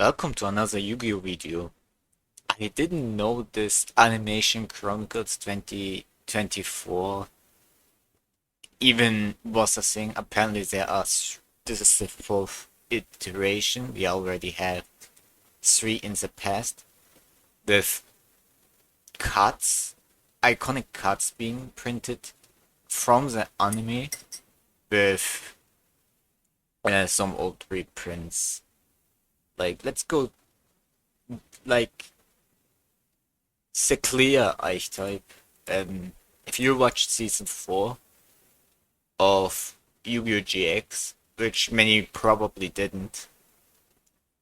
Welcome to another Yu-Gi-Oh video. I didn't know this Animation Chronicles 2024 even was a thing. Apparently this is the fourth iteration. We already had three in the past with cuts, iconic cuts being printed from the anime with some old reprints. Let's go like the clear archetype. If you watched season 4 of Yu-Gi-Oh! GX, which many probably didn't,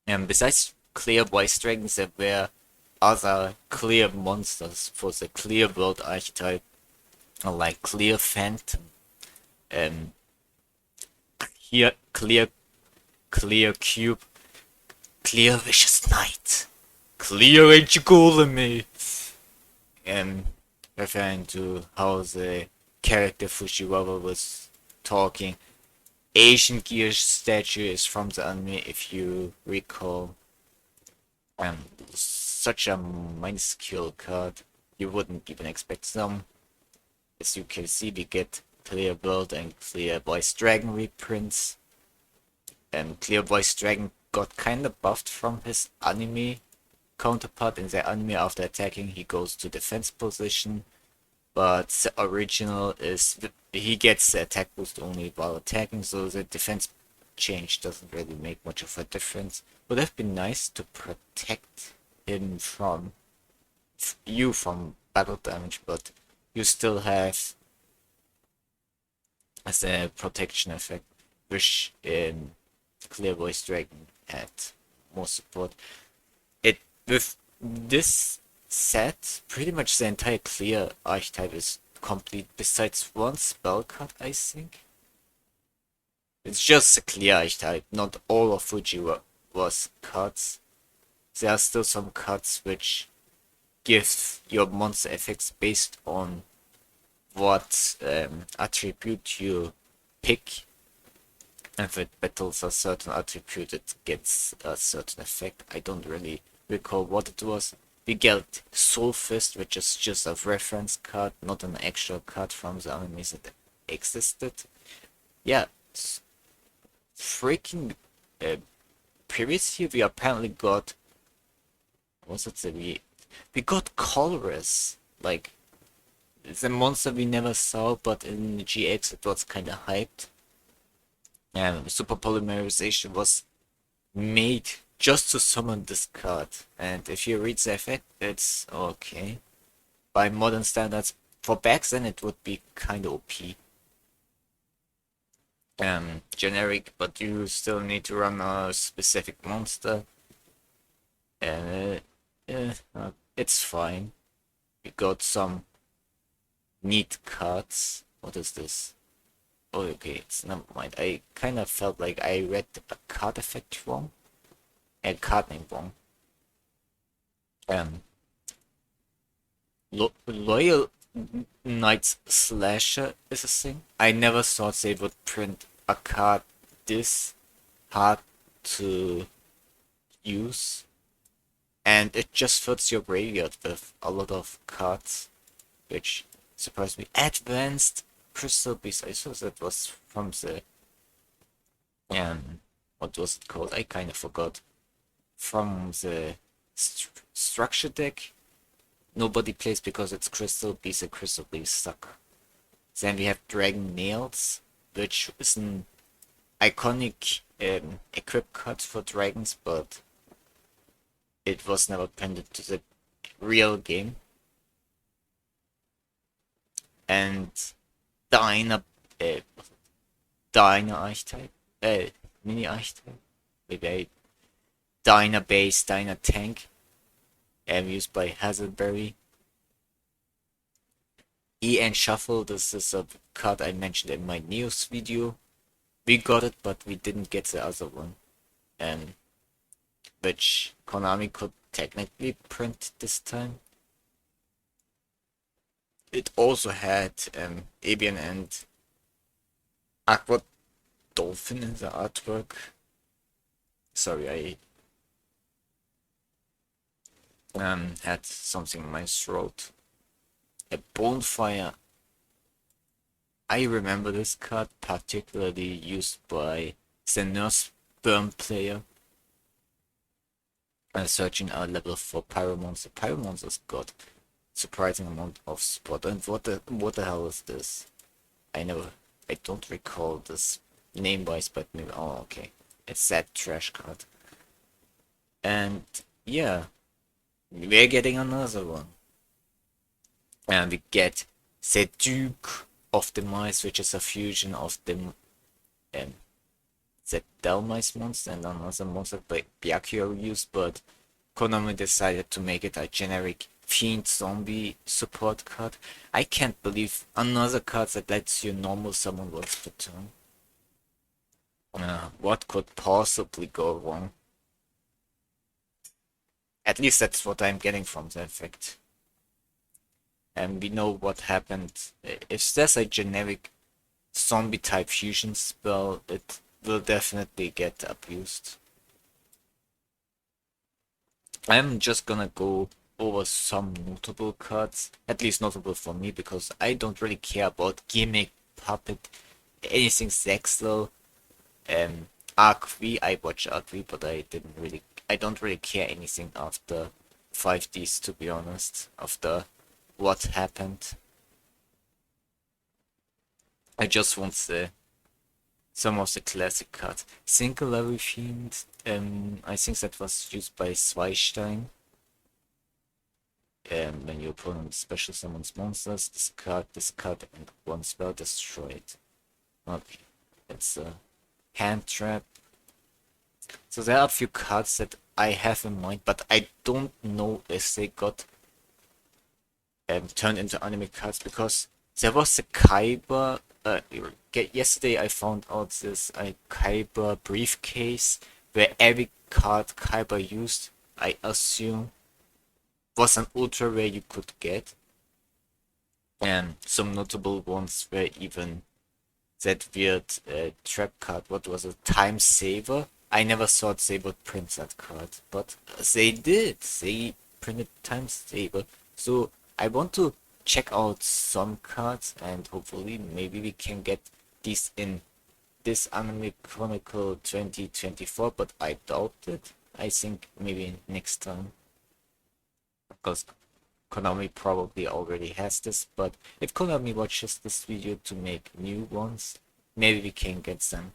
besides clear voice dragons, there were other clear monsters for the clear world archetype, like clear phantom, um, here clear cube, clear vicious knight, clear edge golem, um, referring to how the character Fujiwara was talking. Asian Gear statue is from the anime, if you recall. Such a minuscule card. You wouldn't even expect some. As you can see, we get Clear World and Clear Voice Dragon reprints. Clear Voice Dragon got kinda buffed from his anime counterpart. In the anime, after attacking, he goes to defense position. But the original is he gets the attack boost only while attacking, so the defense change doesn't really make much of a difference. Would have been nice to protect him from battle damage, but you still have as a protection effect, which in Clear Voice Dragon had more support. It with this set, pretty much the entire clear archetype is complete, besides one spell card, I think. It's just a clear archetype, not all of Fuji was cards. There are still some cards which give your monster effects based on what attribute you pick. And if it battles a certain attribute, it gets a certain effect. I don't really recall what it was. We get Soul Fist, which is just a reference card, not an actual card from the anime that existed. Yeah, freaking previous year we apparently got, what's it say, we got Colress, like the monster we never saw, but in GX it was kinda hyped. Super Polymerization was made just to summon this card, and if you read the effect, it's okay. By modern standards, for back then it would be kinda OP. Generic, but you still need to run a specific monster. It's fine. We got some neat cards. What is this? Oh, okay, it's never mind. I kind of felt like I read a card effect wrong. A card name wrong. Loyal Knights Slasher is a thing. I never thought they would print a card this hard to use. And it just fills your graveyard with a lot of cards, which surprised me. Advanced Crystal Beast. I thought that was from the what was it called? I kind of forgot. From the structure deck. Nobody plays because it's Crystal Beast and Crystal Beast suck. Then we have Dragon Nails, which is an iconic equip card for dragons, but it was never printed to the real game. And Dyna archetype, mini archetype, maybe Dyna base, Dyna tank, used by Hazelberry. EN Shuffle, this is a card I mentioned in my news video. We got it, but we didn't get the other one. Which Konami could technically print this time. It also had Avian and Aqua Dolphin in the artwork. Sorry, I Had something in my throat. A bonfire. I remember this card particularly used by the Nurse Burn player. Searching our level for Pyromonster. Pyromonster's got surprising amount of support. And what the hell is this? I don't recall this name wise, but maybe, oh, okay. It's that trash card. And yeah, we're getting another one. And we get the Duke of the Mice, which is a fusion of um, the Delmice monster and another monster by Byakuya used, but Konami decided to make it a generic Fiend Zombie support card. I can't believe another card that lets you normal summon once per turn. What could possibly go wrong? At least that's what I'm getting from the effect. And we know what happened. If there's a generic zombie type fusion spell, it will definitely get abused. I'm just gonna go over some notable cards, at least notable for me, because I don't really care about gimmick, puppet, anything Zexlo, Arc V. I watch Arc V, but I don't really care anything after 5Ds, to be honest, after what happened. I just want some of the classic cards. Singularity Fiend, I think that was used by Zweistein. When your opponent special summons monsters, this card, and one spell destroyed. Okay, it's a hand trap. So there are a few cards that I have in mind, but I don't know if they got turned into anime cards, because there was a Kaiba. Yesterday I found out this Kaiba briefcase where every card Kaiba used, I assume, was an ultra rare you could get. And some notable ones were even that weird trap card. What was it? Time Saver? I never thought they would print that card, but they did. They printed Time Saver. So I want to check out some cards, and hopefully maybe we can get these in this Anime Chronicle 2024, but I doubt it. I think maybe next time, because Konami probably already has this, but if Konami watches this video to make new ones, maybe we can get them.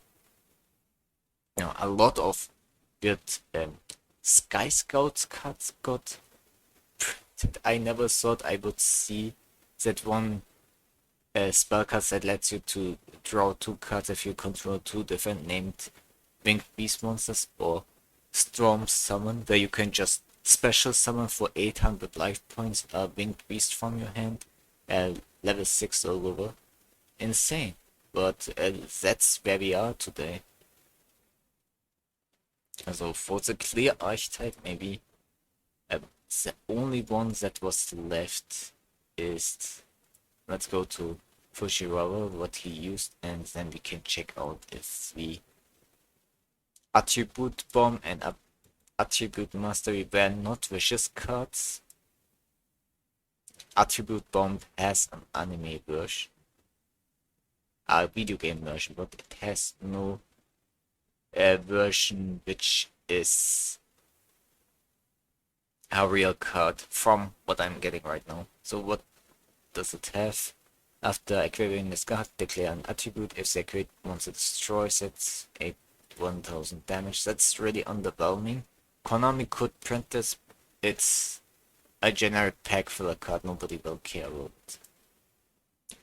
A lot of good Sky Scouts cards got printed. I never thought I would see that one spell card that lets you to draw 2 cards if you control 2 different named Winged Beast monsters, or Storm Summon, where you can just special summon for 800 life points a Winged Beast from your hand, level 6 or lower. Insane. But that's where we are today. So for the clear archetype, maybe the only one that was left is, let's go to Fujiwara, what he used, and then we can check out if the Attribute Bomb and Attribute Mastery were not vicious cards. Attribute Bomb has an anime version, a video game version, but it has no version which is a real card from what I'm getting right now. So what does it have? After acquiring this card, declare an attribute. If the create monster destroys it, 1000 damage. That's really underwhelming. Konami could print this. It's a generic pack filler card, nobody will care about it.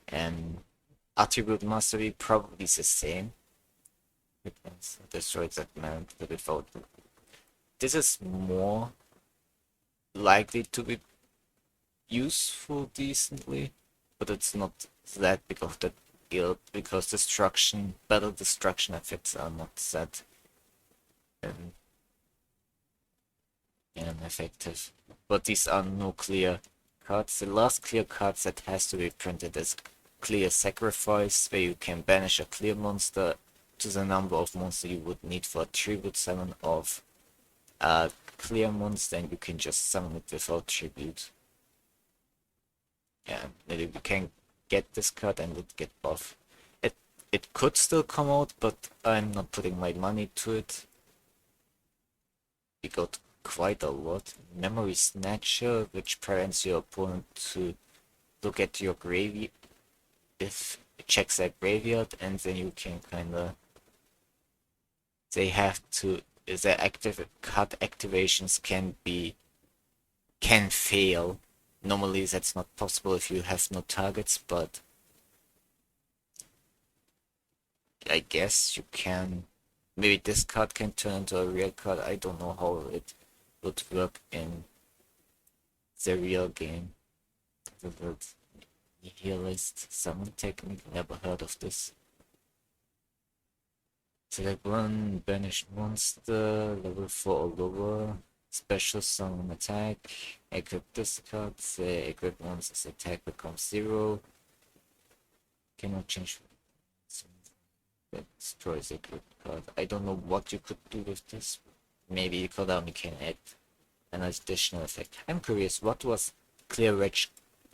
And Attribute Mastery probably is the same. It destroys that man without. This is more likely to be useful decently, but it's not that big of the deal, because battle destruction effects are not that effective. But these are no clear cards. The last clear card that has to be printed is Clear Sacrifice, where you can banish a clear monster to the number of monsters you would need for a tribute summon of clear monster and you can just summon it without tribute. Yeah, maybe we can get this card and it get buff. It could still come out, but I'm not putting my money to it. We got quite a lot. Memory Snatcher, which prevents your opponent to look at your graveyard if it checks that graveyard, and then you can kinda they have to their active card activations can fail. Normally that's not possible if you have no targets, but I guess you can. Maybe this card can turn into a real card. I don't know how it would work in the real game. The word nihilist summon technique, never heard of this. Select one banished monster, level 4 or lower, special summon attack, equip this card, the equipped monster's attack becomes 0, cannot change that destroys equipped card. I don't know what you could do with this. Maybe Kodami can add an additional effect. I'm curious, what was Clear Rage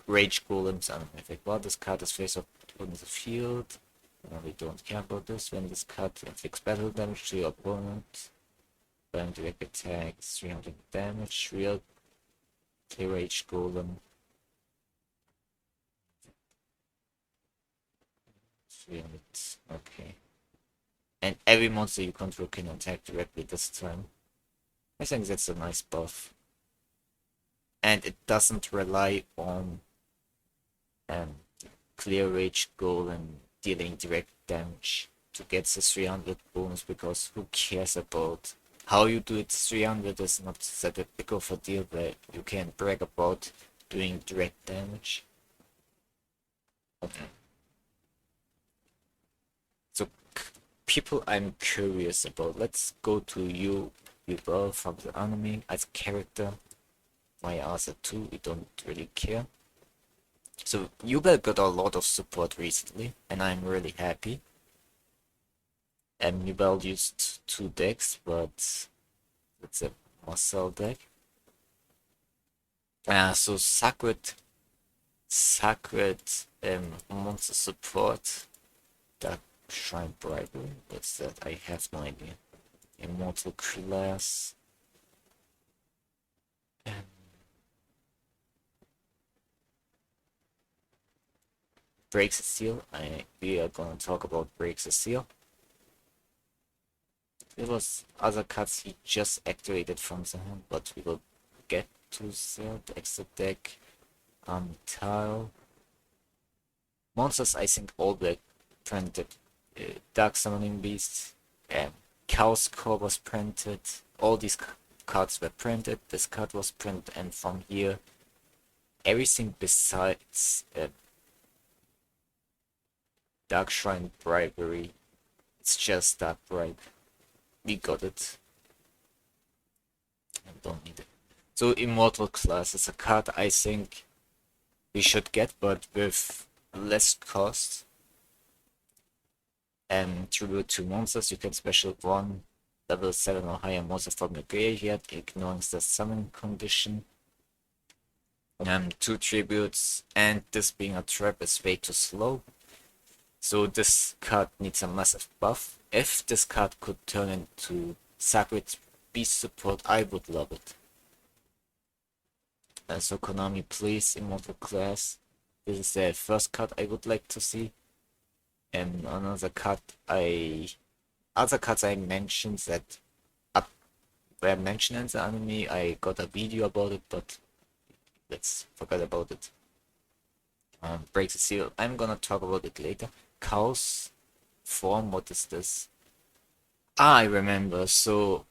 Golem's effect? Well, this card is face up on the field. No, we don't care about this. When this card inflicts battle damage to your opponent, burn direct attack, 300 damage, real Clear Rage Golem. 300, okay. And every monster you control can attack directly this turn. I think that's a nice buff. And it doesn't rely on Clear Rage Golem dealing direct damage to get the 300 bonus, because who cares about how you do it? 300 is not that big of a deal where you can brag about doing direct damage. Okay. So people I'm curious about. Let's go to you well from the anime as a character. My answer too, we don't really care. So Yubel got a lot of support recently, and I'm really happy. And Yubel used 2 decks, but it's a muscle deck. So Sacred monster support. Dark Shrine Bribery. What's that? I have no idea. Immortal class. Breaks a seal. We are gonna talk about Breaks a seal. There was other cards he just activated from the hand, but we will get to that. Extra deck. Tile. Monsters, I think all were printed. Dark Summoning Beast. Chaos Core was printed. All these cards were printed. This card was printed, and from here, everything besides Dark Shrine Bribery, it's just Dark Bribe. We got it. I don't need it. So Immortal Class is a card I think we should get, but with less cost. Tribute to monsters, you can special 1 level 7 or higher monster from your graveyard, ignoring the summon condition. 2 tributes, and this being a trap is way too slow. So this card needs a massive buff. If this card could turn into Sacred Beast support, I would love it. So Konami, please, Immortal Class. This is the first card I would like to see. And another card other cards I mentioned that were mentioned in the anime, I got a video about it, but let's forget about it. Breaks the seal, I'm gonna talk about it later. Chaos form, what is this? I remember, so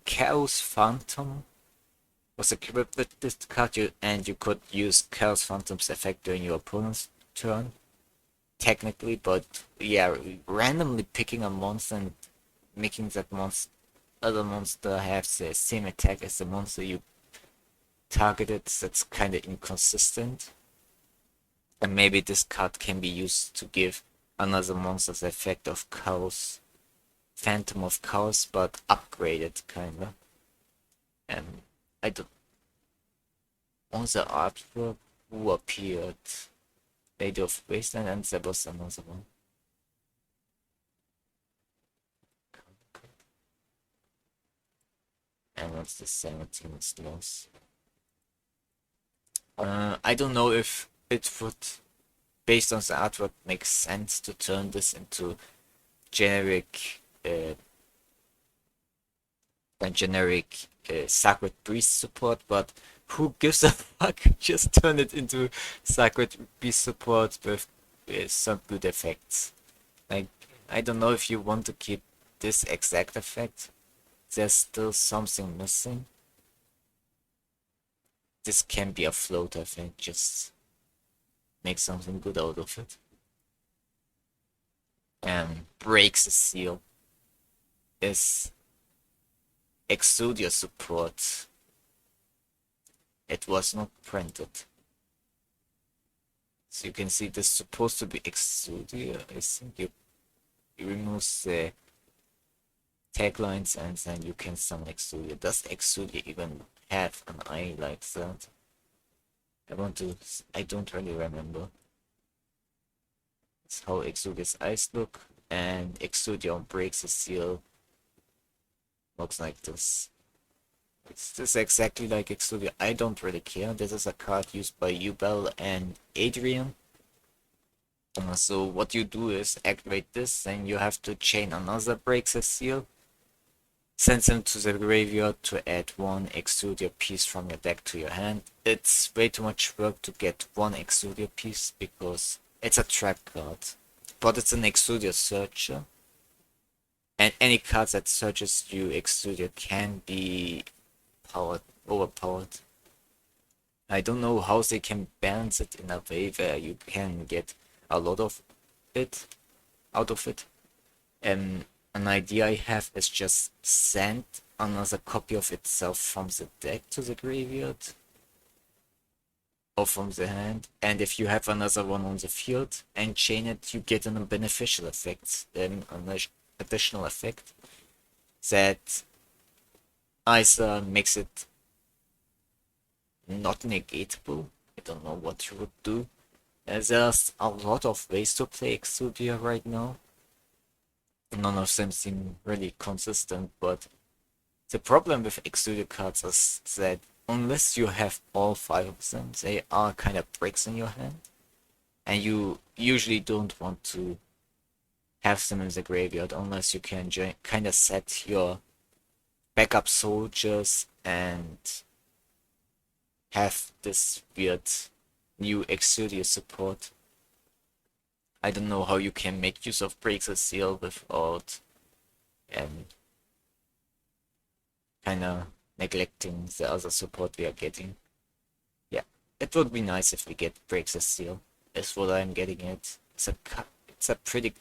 Chaos Phantom was equipped with this card, and you could use Chaos Phantom's effect during your opponent's turn. Technically, but yeah, randomly picking a monster and making that other monster have the same attack as the monster you targeted, that's kinda inconsistent. And maybe this card can be used to give another monster the effect of Chaos, Phantom of Chaos, but upgraded kinda. And I don't on the artwork who appeared Lady of Wasteland, and there was another one. And what's the 17th loss? I don't know if it would, based on the artwork, make sense to turn this into generic, Sacred Priest support, but who gives a fuck? Just turn it into Sacred Beast support with some good effects. Like, I don't know if you want to keep this exact effect. There's still something missing. This can be a float effect, just make something good out of it. And breaks the seal is Exodia support. It was not printed. So you can see this is supposed to be Exodia. I think you remove the taglines and then you can summon Exodia. Does Exodia even have an eye like that? I don't really remember. That's how Exodia's eyes look, and Exodia breaks the seal. Looks like this. It's just exactly like Exodia. I don't really care. This is a card used by Ubel and Adrian. So what you do is activate this, then you have to chain another breaks a seal. Send them to the graveyard to add one Exodia piece from your deck to your hand. It's way too much work to get one Exodia piece because it's a trap card. But it's an Exodia searcher. And any card that searches you Exodia can be overpowered. I don't know how they can balance it in a way where you can get a lot of it out of it. An idea I have is just send another copy of itself from the deck to the graveyard or from the hand, and if you have another one on the field and chain it, you get an beneficial effect, an additional effect that either makes it not negatable. I don't know what you would do. There's a lot of ways to play Exodia right now. None of them seem really consistent, but the problem with Exodia cards is that unless you have all 5 of them, they are kind of bricks in your hand. And you usually don't want to have them in the graveyard unless you can kind of set your backup soldiers and have this weird new Exodia support. I don't know how you can make use of Breaks a Seal without kind of neglecting the other support we are getting. Yeah, it would be nice if we get Breaks a Seal, is what I'm getting at. It's a pretty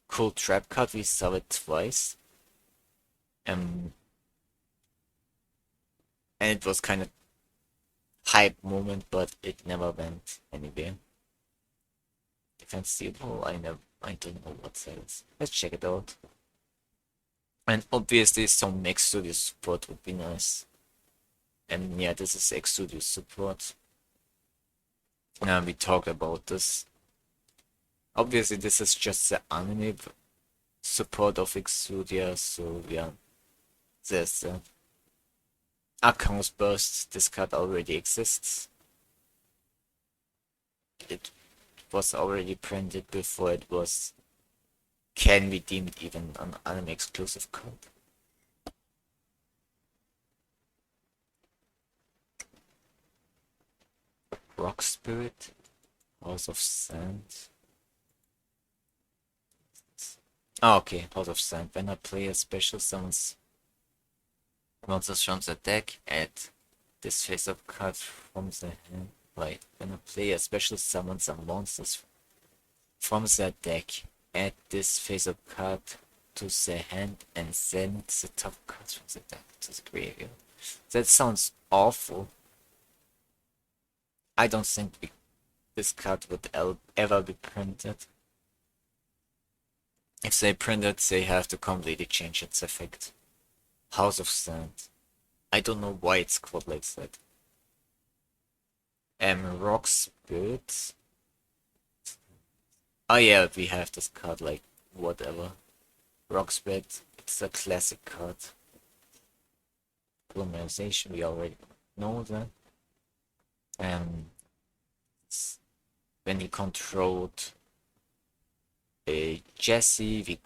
cool trap card. We saw it twice. And it was kind of hype moment, but it never went anywhere. Defense Steel Ball, I don't know what that is. Let's check it out. And obviously some Exodia support would be nice. And yeah, this is Exodia support. We talked about this. Obviously this is just the anime support of Exodia, so yeah. There's the Accounts Burst. This card already exists. It was already printed before it can be deemed even an anime exclusive card. Rock Spirit, House of Sand. Oh, okay, House of Sand. When a player special summons monsters from the deck, add this face-up card from the hand. Right, when a player special summons some monsters from their deck, add this face-up card to the hand and send the top cards from the deck to the graveyard. That sounds awful. I don't think this card would ever be printed. If they print it, they have to completely change its effect. House of Sand. I don't know why it's called like that. Rock Spirit. Oh yeah, we have this card like whatever. Rock Spirit. It's a classic card. Polymerization, we already know that. Um, when we controlled Jesse,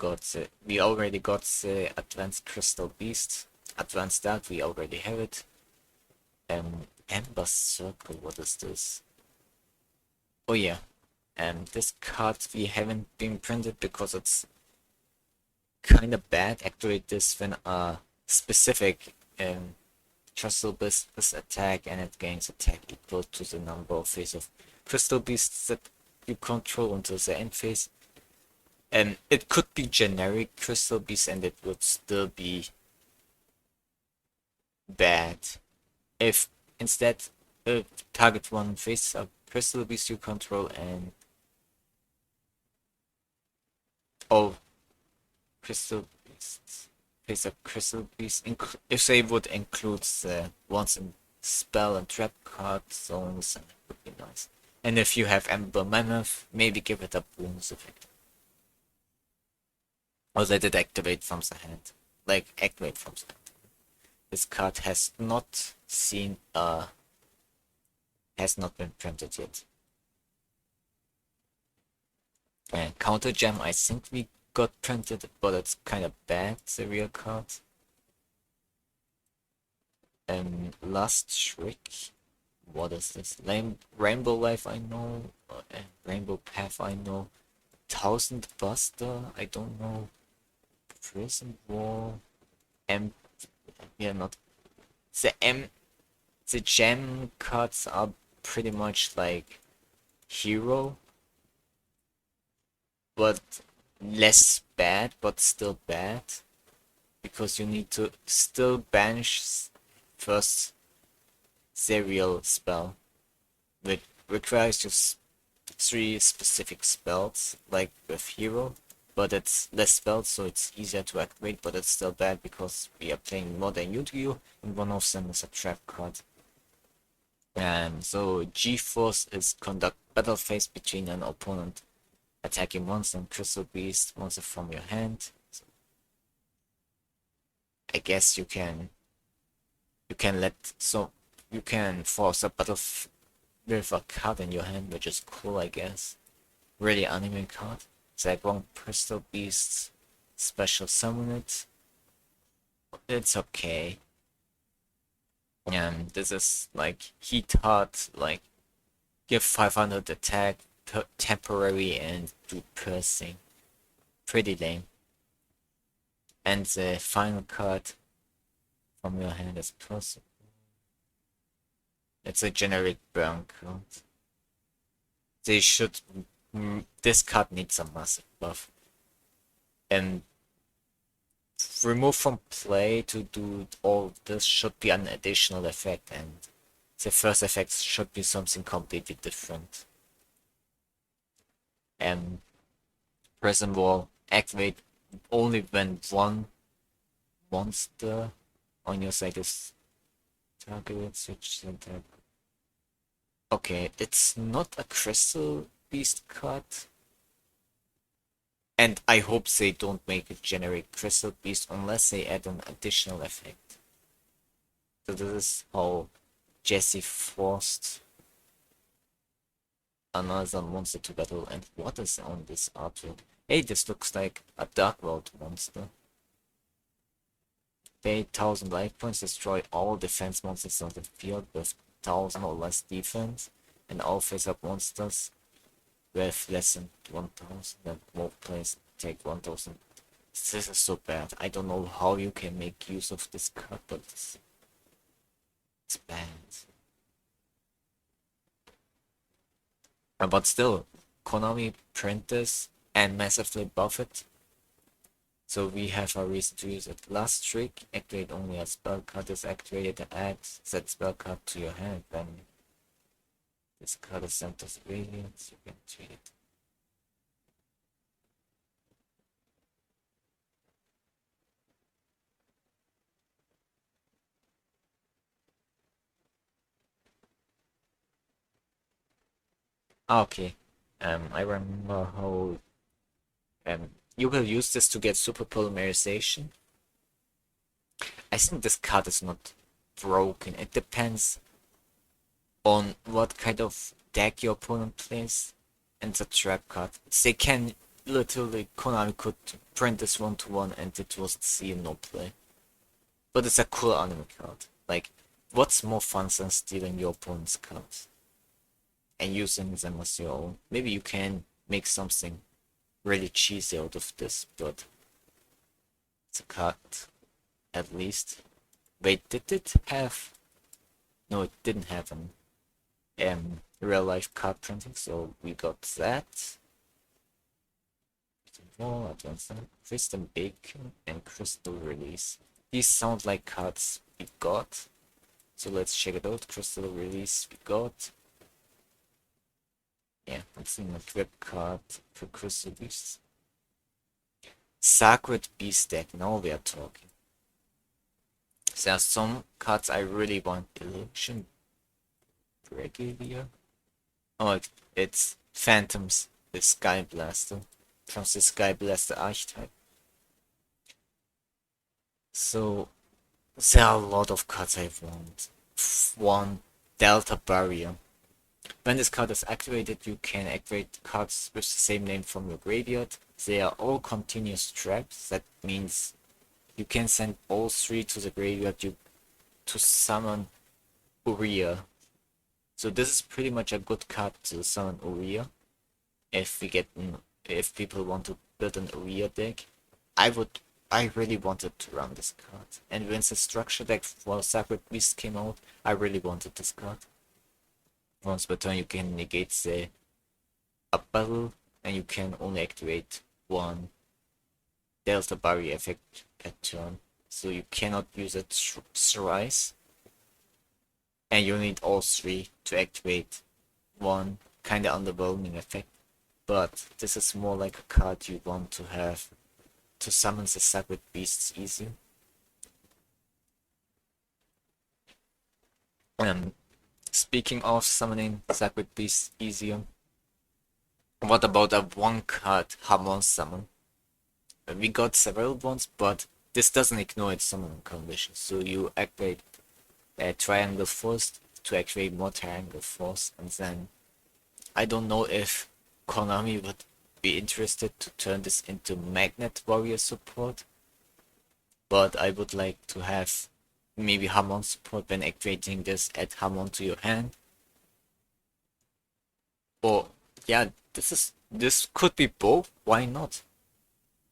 we already got the Advanced Crystal Beast. Advanced Dark, we already have it. Ember Circle, what is this? Oh yeah, this card we haven't been printed because it's kind of bad. Activate this when a specific Crystal Beast attack and it gains attack equal to the number of phase of Crystal Beasts that you control until the end phase. And it could be generic Crystal Beast and it would still be bad. If instead target one face of Crystal Beast you control and oh Crystal Beasts face of Crystal Beast if they would include the once in spell and trap card zones, it would be nice. And if you have Ember Mammoth, maybe give it a bonus effect. Or let it activate from the hand. Like activate from the hand. This card has not seen has not been printed yet. And Counter Gem I think we got printed, but it's kind of bad, the real card. Last Trick. What is this? Rainbow Life I know. Rainbow Path I know. Thousand Buster I don't know. Prison Wall. Yeah, not the gem cards are pretty much like Hero, but less bad, but still bad, because you need to still banish first serial spell, which requires just 3 specific spells, like with Hero, but it's less spells, so it's easier to activate, but it's still bad because we are playing more than Yu-Gi-Oh! And one of them is a trap card. So G-Force is conduct battle phase between an opponent attacking monster and Crystal Beast monster from your hand. So I guess you can you can force a battle with a card in your hand, which is cool, I guess. Really anime card. It's like one Crystal Beast special summon it. It's okay. This is like Heat Heart, like give 500 attack, temporary, and do piercing. Pretty lame. And the final card from your hand is possible. It's a generic burn card. They should. This card needs a massive buff. And remove from play to do all this should be an additional effect, and the first effect should be something completely different. And Prison Wall activate only when one monster on your side is targeted. Switch center. Okay, it's not a Crystal Beast card. And I hope they don't make a generic Crystal Beast unless they add an additional effect. So this is how Jesse forced another monster to battle. And what is on this artwork? Hey, this looks like a Dark World monster. Pay 1000 life points, destroy all defense monsters on the field with 1000 or less defense, and all face-up monsters with less than 1000 and more players take 1000. This is so bad. I don't know how you can make use of this card, but it's bad. But still, Konami print this and massively buff it. So we have a reason to use it. Last trick, activate only a spell card is activated and add that spell card to your hand. Then this card is sent as Radiance, you can treat it. Okay. I remember how you will use this to get super polymerization. I think this card is not broken. It depends on what kind of deck your opponent plays and the trap card. They can literally, Konami could print this 1-1 and it was see no play. But it's a cool anime card. Like, what's more fun than stealing your opponent's cards and using them as your own? Maybe you can make something really cheesy out of this, but it's a card at least. Wait, did it have? No, it didn't have an real life card printing, so we got that. More advanced Crystal Bacon and Crystal Release. These sound like cards we got. So let's check it out. Crystal Release we got. Yeah, let's see my grip card for Crystal Beast. Sacred Beast deck, now we are talking. There are some cards I really want. Illusion Brigadier. Oh, it's Phantoms, the Sky Blaster. From the Sky Blaster archetype. So there are a lot of cards I want. One, Delta Barrier. When this card is activated, you can activate cards with the same name from your graveyard. They are all continuous traps. That means you can send all three to the graveyard to summon Uria. So this is pretty much a good card to summon Uria. If people want to build an Uria deck, I really wanted to run this card. And when the structure deck for Sacred Beast came out, I really wanted this card. Once per turn you can negate the up battle, and you can only activate one Delta Barrier effect per turn. So you cannot use it thrice. And you need all three to activate one kinda underwhelming effect. But this is more like a card you want to have to summon the Sacred Beasts easier. Speaking of summoning Sacred Beasts easier, what about a one card Hamon summon? We got several ones, but this doesn't ignore its summoning conditions. So you activate Triangle first to activate more Triangle Force, and then I don't know if Konami would be interested to turn this into Magnet Warrior support, but I would like to have maybe Hamon support when activating this, add Hamon to your hand. Or yeah, this could be both, why not?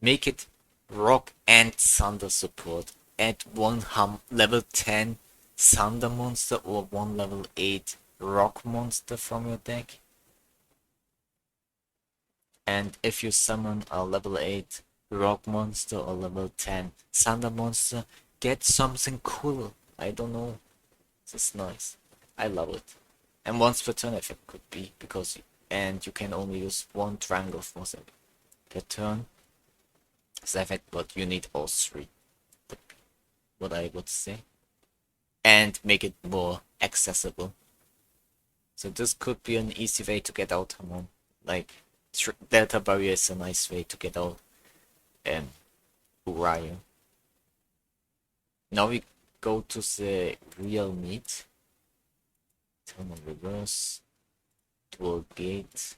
Make it Rock and Thunder support. Add one level 10 Thunder monster or one level 8 Rock monster from your deck. And if you summon a level 8 Rock monster or level 10 Thunder monster, get something cool. I don't know. This is nice. I love it. And once per turn effect could be, and you can only use one Triangle Force per turn. The effect, but you need all three. What I would say. And make it more accessible. So this could be an easy way to get out Hamon. Like, Delta Barrier is a nice way to get out Uriah. Now we go to the real meat. Turn on reverse. Dual gate.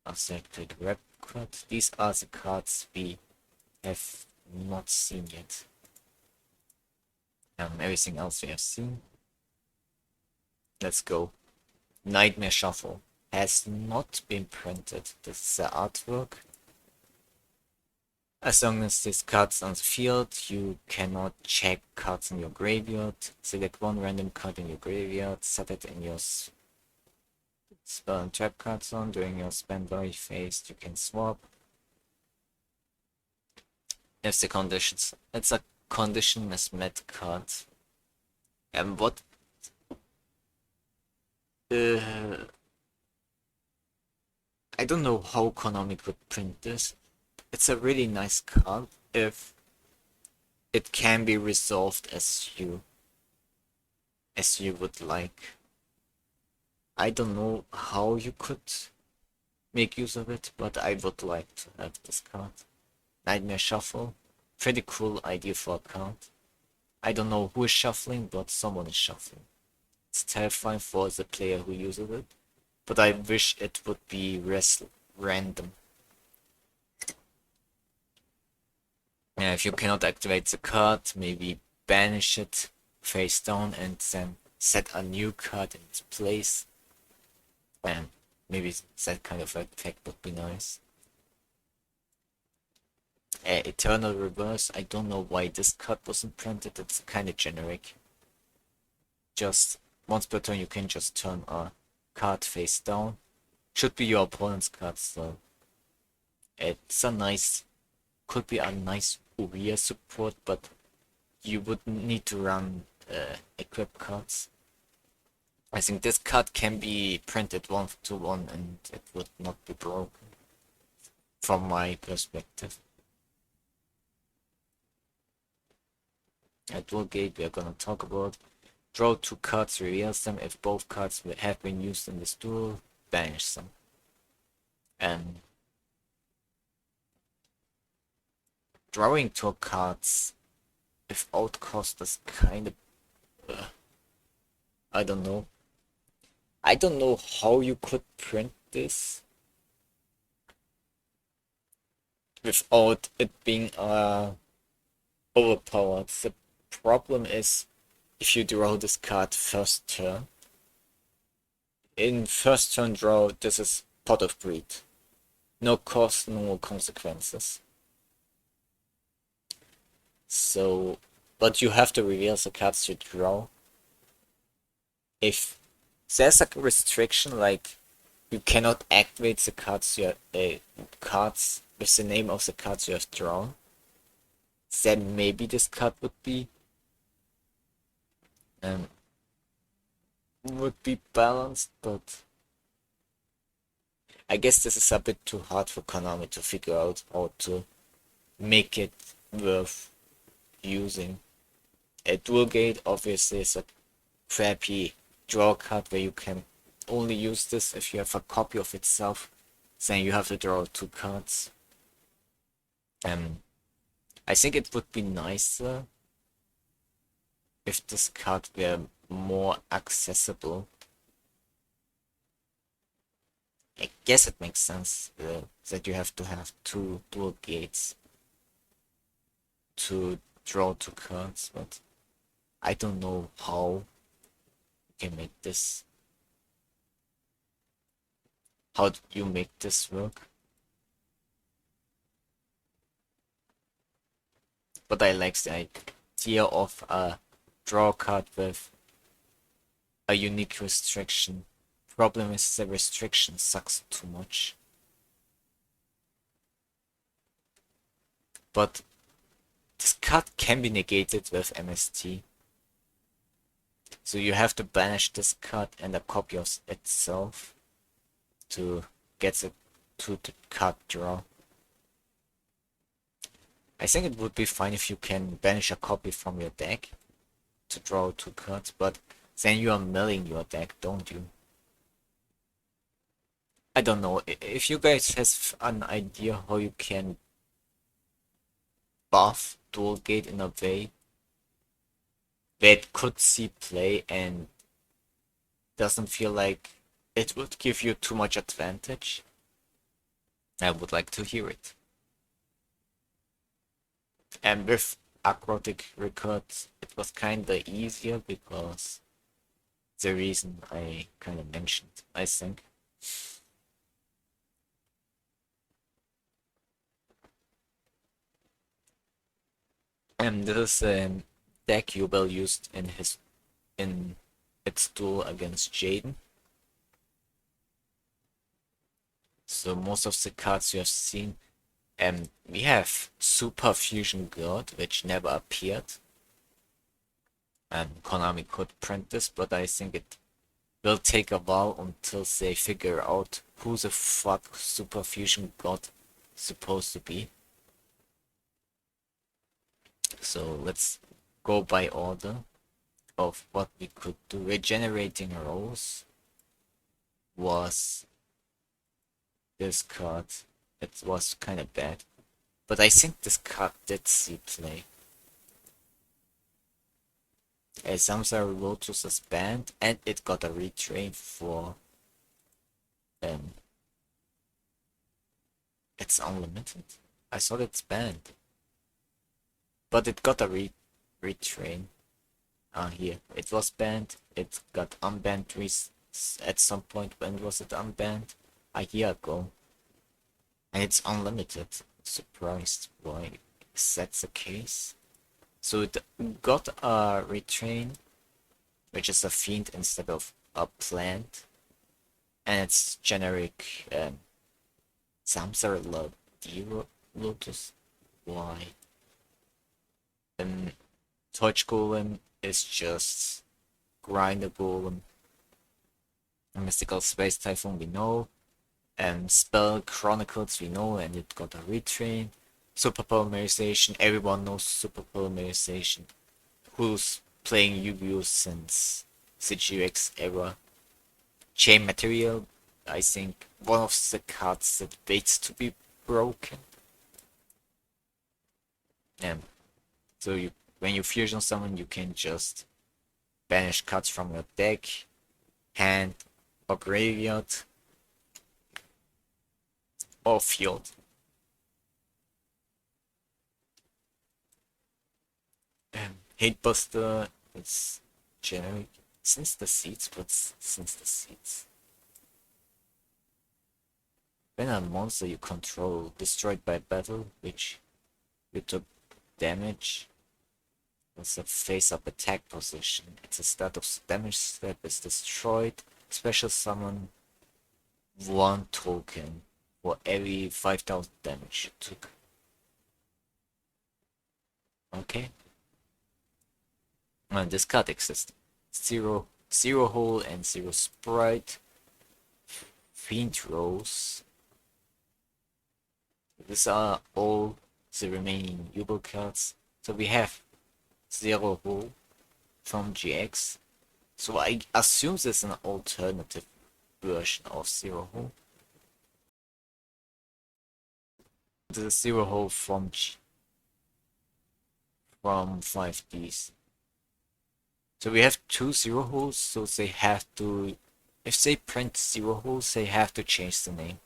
Affected rep card. These are the cards we have not seen yet. Everything else we have seen. Let's go. Nightmare Shuffle has not been printed. This is the artwork. As long as this card's on the field, you cannot check cards in your graveyard. Select one random card in your graveyard, set it in your spell and trap card zone. During your standby phase, you can swap. If the conditions, it's a condition is met card. And what? I don't know how Konami could print this. It's a really nice card if it can be resolved as you would like. I don't know how you could make use of it, but I would like to have this card. Nightmare Shuffle. Pretty cool idea for a card. I don't know who is shuffling, but someone is shuffling. It's terrifying for the player who uses it, but I wish it would be random. Yeah, if you cannot activate the card, maybe banish it face down and then set a new card in its place. And maybe that kind of effect would be nice. Eternal Reverse, I don't know why this card wasn't printed, it's kind of generic. Just once per turn you can just turn a card face down. Should be your opponent's card, so it's a nice, could be a nice Uria support, but you would need to run equip cards. I think this card can be printed 1-to-1 and it would not be broken, from my perspective. At Dual Gate we are gonna talk about. Draw 2 cards, reveals them. If both cards have been used in this duel, banish them. And drawing 2 cards without cost is kind of... I don't know. I don't know how you could print this without it being overpowered. The problem is if you draw this card first turn. In first turn draw, this is Pot of Greed. No cost, no consequences. So, but you have to reveal the cards you draw. If there's a restriction, like you cannot activate the cards cards with the name of the cards you have drawn, then maybe this card would be balanced, but I guess this is a bit too hard for Konami to figure out how to make it worth using. A Dual Gate obviously is a crappy draw card where you can only use this if you have a copy of itself, then you have to draw 2 cards. I think it would be nicer if this card were more accessible. I guess it makes sense that you have to have 2 Dual Gates to draw 2 cards, but I don't know how you can make this. How do you make this work? But I like the idea of a draw card with a unique restriction. Problem is the restriction sucks too much. But this card can be negated with MST. So you have to banish this card and a copy of itself to get it to the card draw. I think it would be fine if you can banish a copy from your deck to draw 2 cards, but then you are milling your deck, don't you? I don't know. If you guys have an idea how you can buff Dual Gate in a way that could see play and doesn't feel like it would give you too much advantage, I would like to hear it. And with Aquatic Records, it was kinda easier because the reason I kinda mentioned, I think. And this is a deck Yubel used in its duel against Jaden. So most of the cards you have seen, we have Super Fusion God, which never appeared. Konami could print this, but I think it will take a while until they figure out who the fuck Super Fusion God supposed to be. So let's go by order of what we could do. Regenerating Rose. was this card. It was kind of bad. But I think this card did see play. Samsara Lotus is banned, and it got a retrain for um it's unlimited. I thought it's banned. But it got a retrain. Here. It was banned. It got unbanned at some point. When was it unbanned? A year ago. And it's unlimited. Surprised why that's the case. So it got a retrain, which is a fiend instead of a plant. And it's generic Samsara Lotus. Why? Touch Golem is just grind a golem. Mystical Space Typhoon we know. Spell Chronicles we know, and it got a retrain. Super Polymerization, everyone knows Super Polymerization. Who's playing Yu-Gi-Oh since CGX era. Chain Material, I think one of the cards that waits to be broken. So when you fusion someone, you can just banish cards from your deck, hand, or graveyard, or field. Hatebuster, it's generic. Since the seeds, what's since the seeds? When a monster you control destroyed by battle, which you took damage, it's a face-up attack position. It's a status damage step is destroyed. Special summon 1 token for every 5,000 damage you took. Okay. And this card exists. Zero Hole and Zero Sprite. Fiend Rose. These are all the remaining Yu-Gi-Oh cards. So we have Zero Hole from GX. So I assume there's an alternative version of Zero Hole. The Zero Hole from 5Ds. So we have 2 Zero Holes, so they have to, if they print Zero Holes, they have to change the name.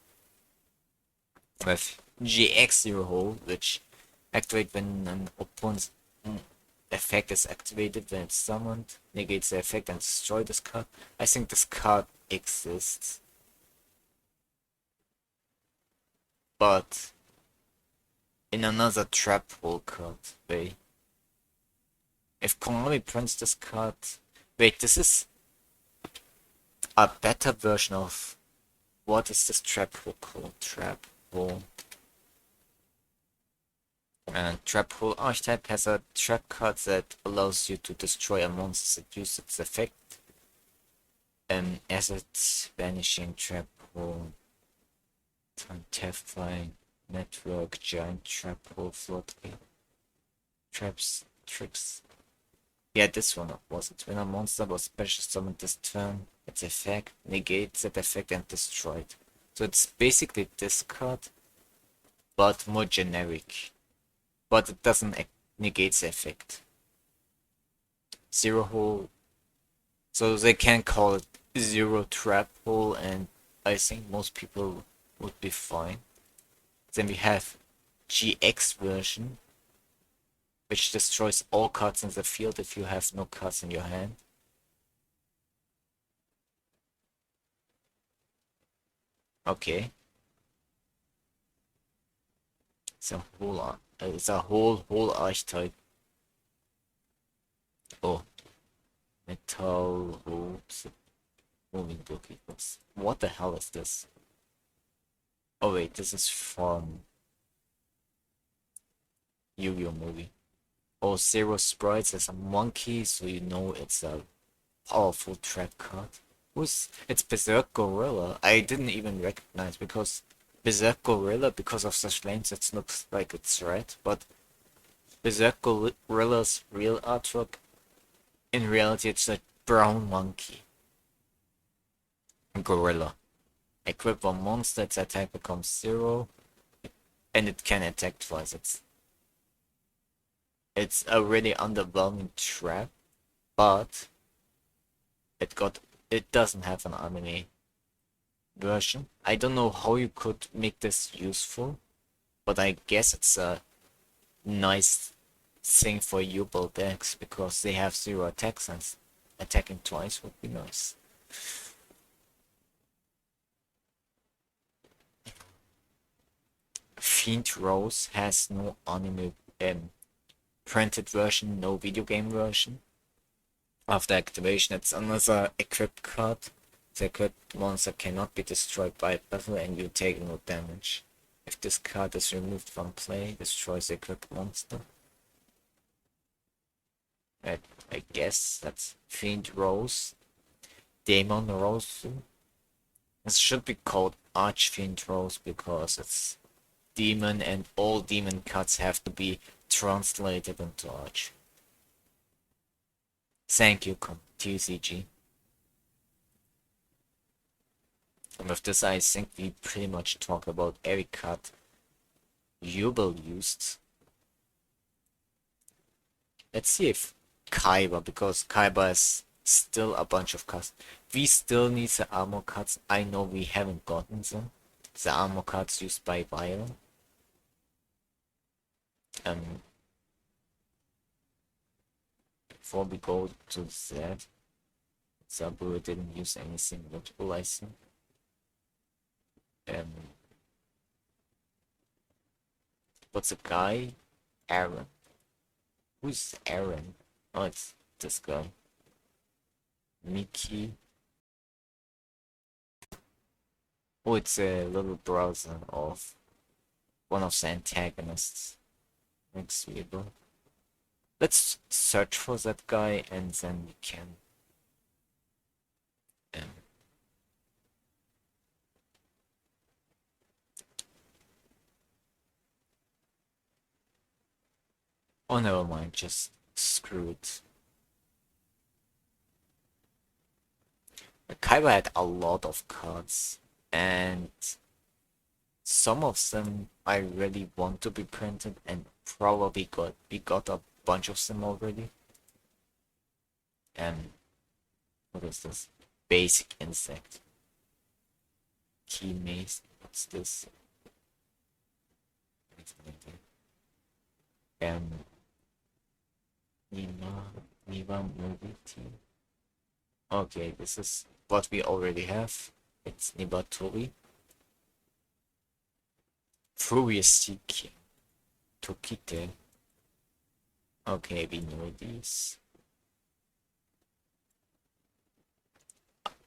With GX Zero Hole, which activate when an opponent's effect is activated when it's summoned, negates the effect and destroy this card. I think this card exists. But in another trap hole card way. If Konami prints this card... Wait, this is a better version of... What is this trap hole called? Trap hole. And Trap Hole Archetype has a trap card that allows you to destroy a monster that uses its effect. Asset, Vanishing, Trap Hole, Terrifying, Network, Giant Trap Hole, Floodgate, Traps, Tricks. Yeah, this one was it. When a monster was special summoned this turn, its effect negates that effect and destroyed. So it's basically this card, but more generic. But it doesn't negate the effect. Zero Hole. So they can call it Zero Trap Hole, and I think most people would be fine. Then we have GX version, which destroys all cards in the field if you have no cards in your hand. Okay. It's a whole archetype. Oh. Metal Roots. Moving book equals. What the hell is this? Oh wait, this is from Yu-Gi-Oh movie. Oh, Zero Sprites is a monkey, so you know it's a powerful trap card. It's Berserk Gorilla. I didn't even recognize because Berserk Gorilla, because of such lanes, it looks like it's red, but Berserk Gorilla's real artwork, in reality, it's a brown monkey. Gorilla. Equip one monster, its attack becomes 0, and it can attack twice. It's a really underwhelming trap, but it got it doesn't have an anime version. I don't know how you could make this useful, but I guess it's a nice thing for Yubel decks because they have 0 attacks and attacking twice would be nice. Fiend Rose has no anime printed version, no video game version. After activation, it's another equipped card. The equipped monster cannot be destroyed by battle and you take no damage. If this card is removed from play, destroys the equipped monster. I guess that's Fiend Rose. Demon Rose. This should be called Archfiend Rose because it's demon and all demon cards have to be translated into Arch. Thank you, TCG. And with this, I think we pretty much talked about every card Yubel used. Let's see if Kaiba, because Kaiba is still a bunch of cards. We still need the armor cards. I know we haven't gotten them. The armor cards used by Viola. Before we go to that, Zabura didn't use anything notable, I think. What's a guy? Aaron. Who's Aaron? Oh, it's this guy. Mickey. Oh, it's a little brother of one of the antagonists. Next Weber. Let's search for that guy and then we can oh, never mind, just screw it. Kaiba had a lot of cards, and some of them I really want to be printed, and probably we got a bunch of them already. And what is this? Basic insect. Key maze. What's this? Niva movie team. Okay, this is what we already have. It's Nibatori. Furious Seeking. Tokite. Okay, we know these.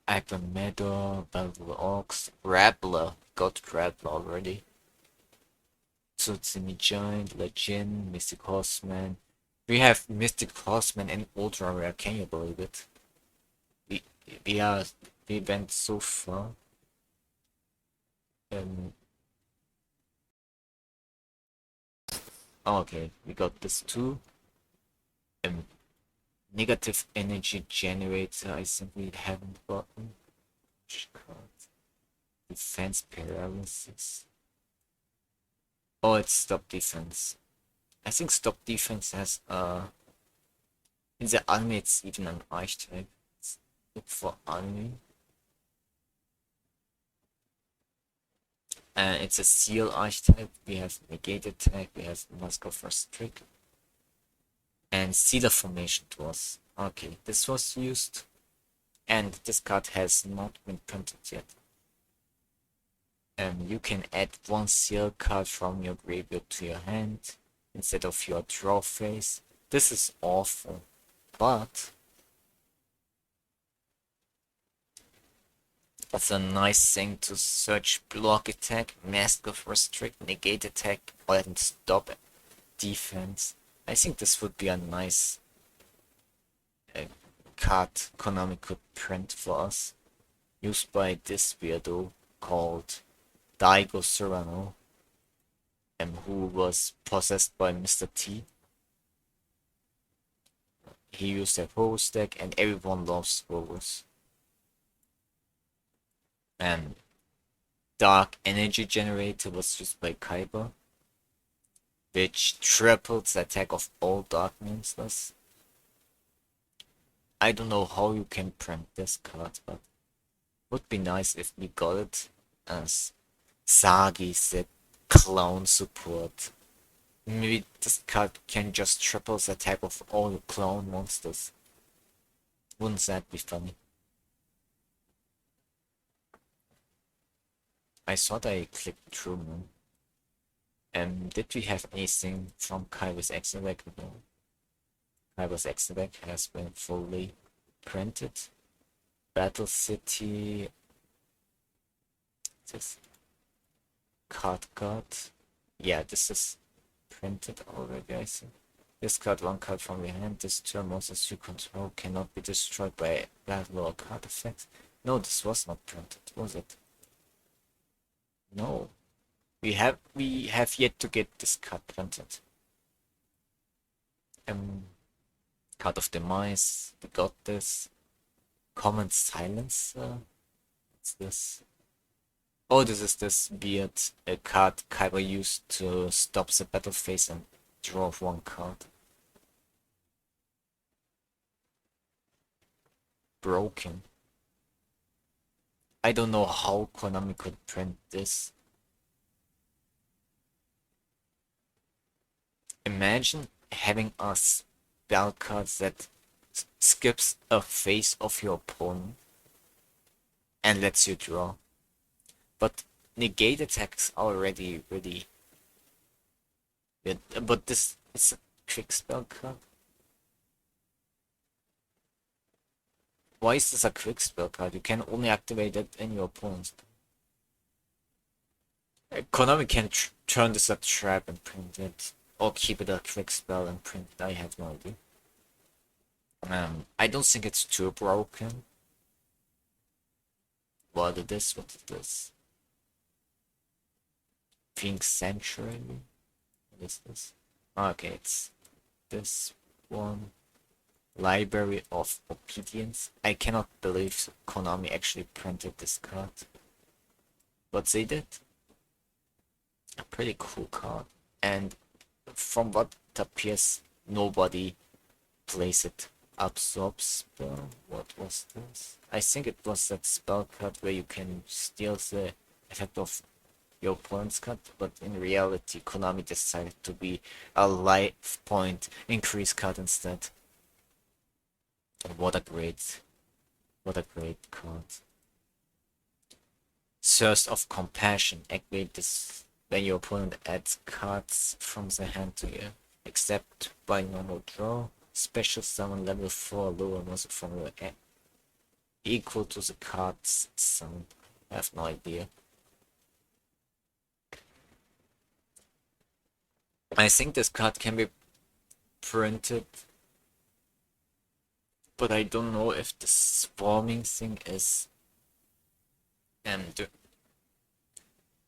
Aglamedo, Battle Ox, Rabbler. Got Rabbler already. Tsutsumi Giant, Legend, Mystic Horseman. We have Mystic Horseman and Ultra Rare, can you believe it? We went so far. Okay, we got this too. Negative energy generator, I think we haven't gotten. Defense paralysis. Oh, it's stop defense. I think stop defense has in the anime it's even an archetype. Let's look for anime. It's a seal archetype. We have negate attack, we have mask of restrict. And Cedar Formation was okay, this was used. And this card has not been printed yet. You can add one seal card from your graveyard to your hand instead of your draw phase. This is awful, but that's a nice thing to search block attack, mask of restrict, negate attack, and stop defense. I think this would be a nice card Konami could print for us, used by this weirdo called Daigo Serrano, who was possessed by Mr. T. He used a horse deck and everyone loves horrors. And Dark Energy Generator was used by Kaiba, which triples the attack of all dark monsters. I don't know how you can print this card, but would be nice if we got it as Sagi said clown support. Maybe this card can just triple the attack of all the clown monsters. Wouldn't that be funny? I thought I clicked through Moon. Did we have anything from Kaiba's Exodia? No. Kaiba's Exodia has been fully printed. Battle City. This card god. Yeah, this is printed already, I think. Discard one card from your hand. This turn monsters you control cannot be destroyed by battle or card effects. No, this was not printed, was it? No. We have yet to get this card printed. Card of Demise, we got this. Common Silencer. What's this? Oh, this is this weird card Kaiba used to stop the battle phase and draw one card. Broken. I don't know how Konami could print this. Imagine having a spell card that skips a phase of your opponent and lets you draw. But negate attacks are already really good. But this is a quick spell card. Why is this a quick spell card? You can only activate it in your opponent's turn. Konami can turn this a trap and print it. Or keep it a quick spell and print it. I have no idea. I don't think it's too broken. What is this? What is this? Pink Sanctuary? What is this? Okay, it's this one. Library of Obedience. I cannot believe Konami actually printed this card. But they did. A pretty cool card. And from what appears, nobody plays it. Absorb spell. What was this? I think it was that spell card where you can steal the effect of your opponent's card, but in reality, Konami decided to be a life point increase card instead. And what a great card. Thirst of Compassion. Activate this when your opponent adds cards from the hand to you. Except by normal draw. Special summon level 4 lower monster from your hand. Equal to the card's summon. I have no idea. I think this card can be printed, but I don't know if the swarming thing is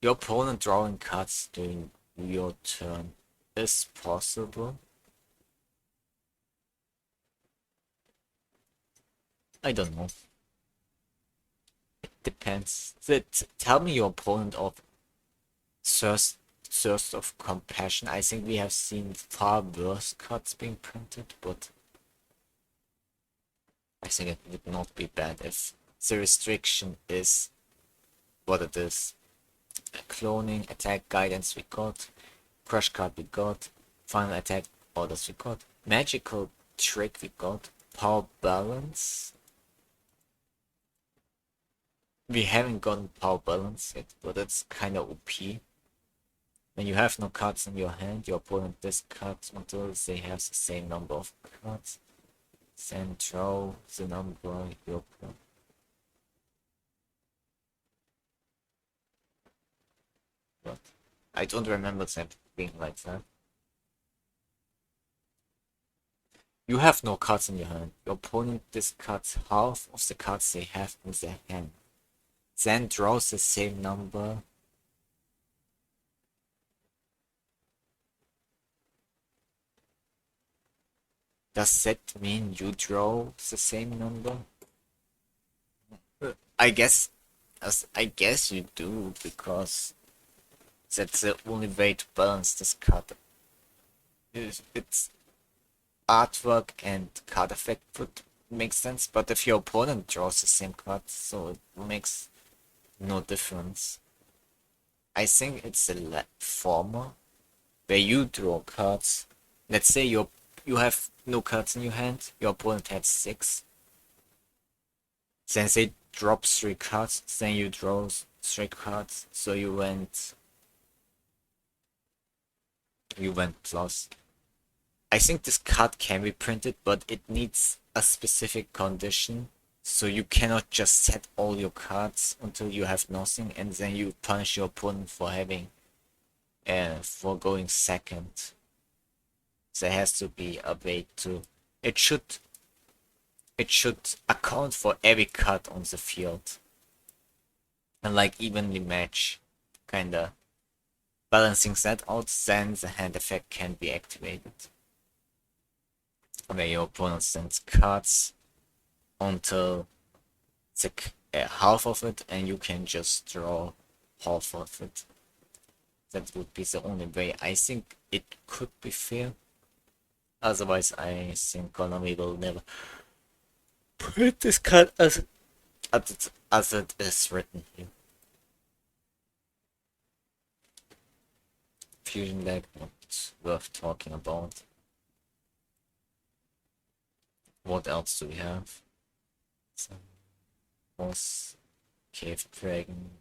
your opponent drawing cards during your turn is possible. I don't know. It depends. Tell me your opponent of Thirst of Compassion. I think we have seen far worse cards being printed, but I think it would not be bad if the restriction is what it is. Cloning, attack guidance we got, crush card we got, final attack orders we got, magical trick we got, power balance. We haven't gotten power balance yet, but it's kinda OP. When you have no cards in your hand, your opponent discards until they have the same number of cards. Then draw the number your opponent. What? I don't remember that being like that. You have no cards in your hand. Your opponent discards half of the cards they have in their hand. Then draws the same number. Does that mean you draw the same number? I guess As I guess you do, because that's the only way to balance this card. It's artwork and card effect would make sense, but if your opponent draws the same card, so it makes no difference. I think it's the former, where you draw cards. Let's say you have no cards in your hand, your opponent had 6. Since they drop 3 cards, then you draw 3 cards, so you went plus. I think this card can be printed, but it needs a specific condition. So you cannot just set all your cards until you have nothing, and then you punish your opponent for going second. There has to be a way to. It should it should account for every card on the field, and like evenly match, kinda balancing that out. Then the hand effect can be activated, where your opponent sends cards until the half of it, and you can just draw half of it. That would be the only way. I think it could be fair. Otherwise, I think Konami will never put this card as it is written here. Fusion deck, not worth talking about. What else do we have? Some boss, Cave Dragon,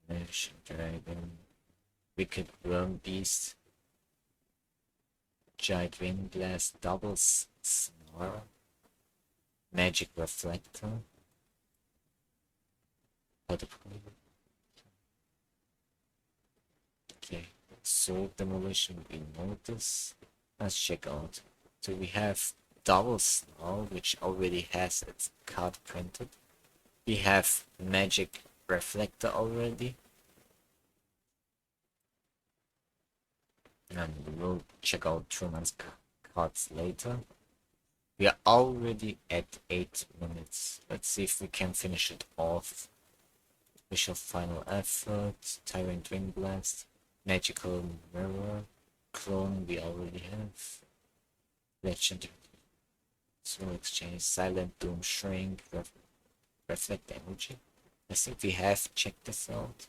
Animation Dragon, Wicked Worm Beast, Giant Wind Blast, Doubles Snarl, Magic Reflector. Okay, Soul Demolition, we know this. Let's check out. So we have Double Snarl, which already has its card printed. We have Magic Reflector already. And we'll check out Truman's cards later. We are already at 8 minutes. Let's see if we can finish it off. Visual Final Effort, Tyrant Wind Blast, Magical Mirror, Clone we already have, Legend, Soul Exchange, Silent Doom, Shrink, Reflect Energy. I think we have checked this out.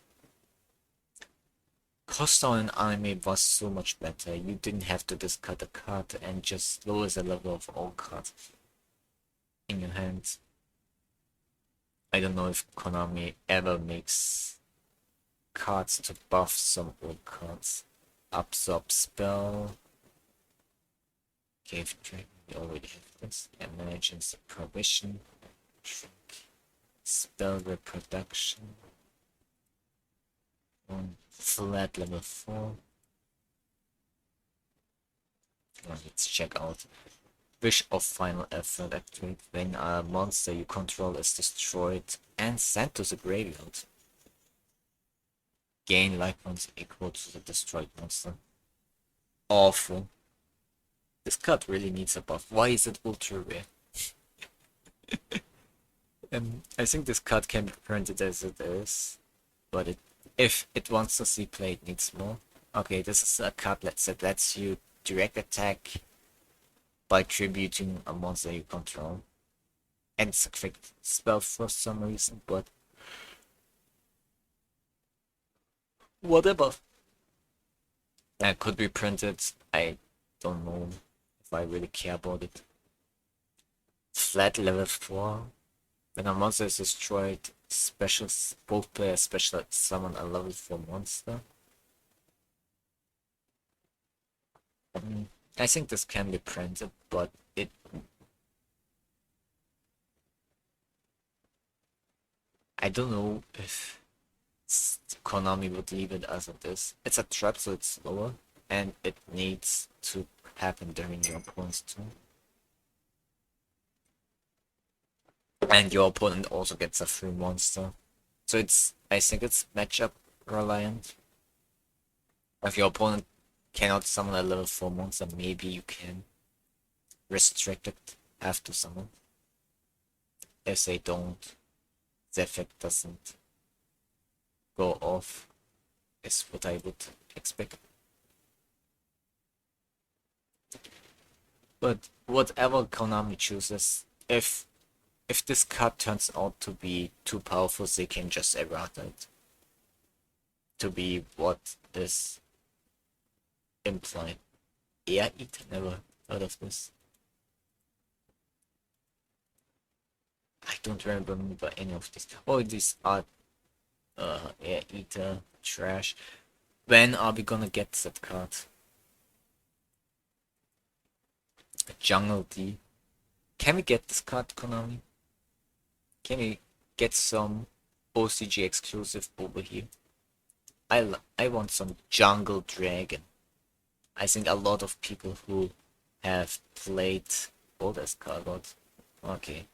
Cost on an anime was so much better. You didn't have to discard a card and just lower the level of all cards in your hand. I don't know if Konami ever makes cards to buff some old cards. Absorb Spell. Cave Dragon, we already have this. Emergence Provision. Spell Reproduction. Flat level 4. Let's check out. Wish of Final Effort activate when a monster you control is destroyed and sent to the graveyard. Gain life points equal to the destroyed monster. Awful. This card really needs a buff. Why is it ultra rare? I think this card can be printed as it is, but if it wants to see play, it needs more. Okay, this is a card that lets you direct attack by tributing a monster you control. And it's a quick spell for some reason, but whatever. That could be printed. I don't know if I really care about it. Flat level 4. When a monster is destroyed, both players special summon a level 4 monster. I think this can be printed, but I don't know if Konami would leave it as it is. It's a trap, so it's slower, and it needs to happen during your opponent's turn. And your opponent also gets a free monster. So I think it's matchup reliant. If your opponent cannot summon a level 4 monster, maybe you can restrict it, have to summon. If they don't, the effect doesn't go off is what I would expect. But whatever Konami chooses, if this card turns out to be too powerful, they can just errata it to be what is implied. Air Eater, never heard of this. I don't remember any of these. Oh, these are Air Eater trash. When are we gonna get that card? Jungle D. Can we get this card, Konami? Can we get some OCG exclusive over here? I want some Jungle Dragon. I think a lot of people who have played Baldur's Gate. Okay.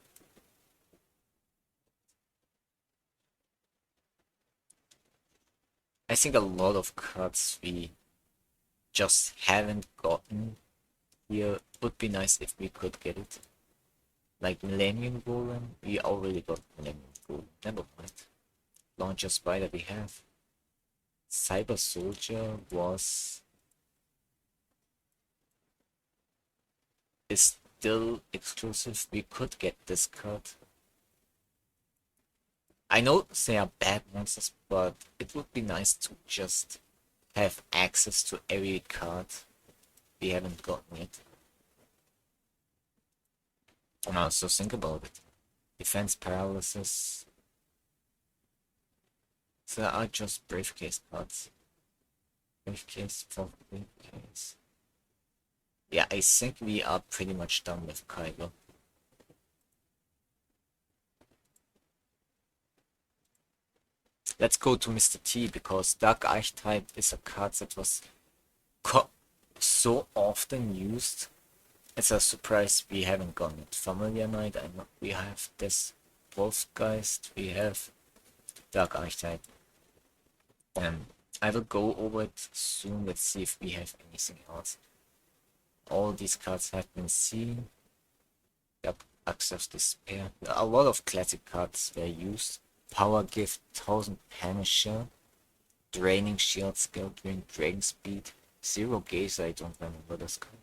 I think a lot of cards we just haven't gotten here would be nice if we could get it. Like Millennium Golem, we already got Millennium Golem. Never mind. Launcher Spider we have. Cyber Soldier is still exclusive. We could get this card. I know they are bad monsters, but it would be nice to just have access to every card we haven't gotten yet. So think about it. Defense paralysis. So there are just briefcase cards. Briefcase for briefcase. Yeah, I think we are pretty much done with Kylo. Let's go to Mr. T, because Dark Archetype is a card that was so often used. It's a surprise we haven't gotten it. Familiar Knight, I know we have this. Wolfgeist, we have Dark Archetype. I will go over it soon. Let's see if we have anything else. All these cards have been seen. Yep, Access Despair. A lot of classic cards were used. Power Gift, 1000 Punisher, Draining Shield, Skill Drain, Dragon Speed, Zero Gaze, I don't remember this card.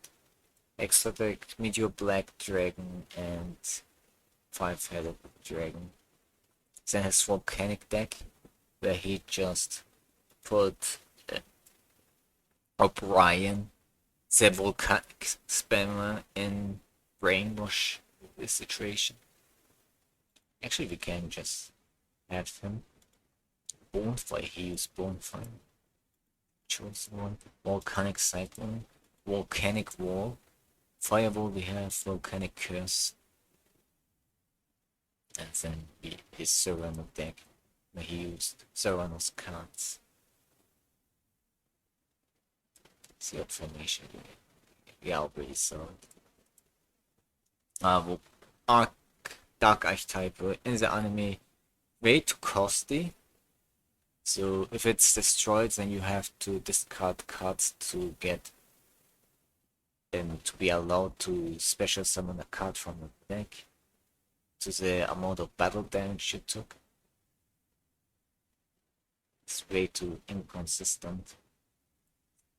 Exodia, Meteor Black Dragon, and 5-headed Dragon. Then his Volcanic deck, where he just put O'Brien, the Volcanic spammer, in Brainwash this situation. Actually, we can just have him. Bonefire, he used Bonefire. Chosen one. Volcanic Cyclone. Volcanic Wall. Firewall, we have Volcanic Curse. And then his Serrano deck, where he used Serrano's cards. See what formation we already saw it. Dark Archetype in the anime, way too costly. So if it's destroyed, then you have to discard cards to get to be allowed to special summon a card from the deck to the amount of battle damage you took. It's way too inconsistent.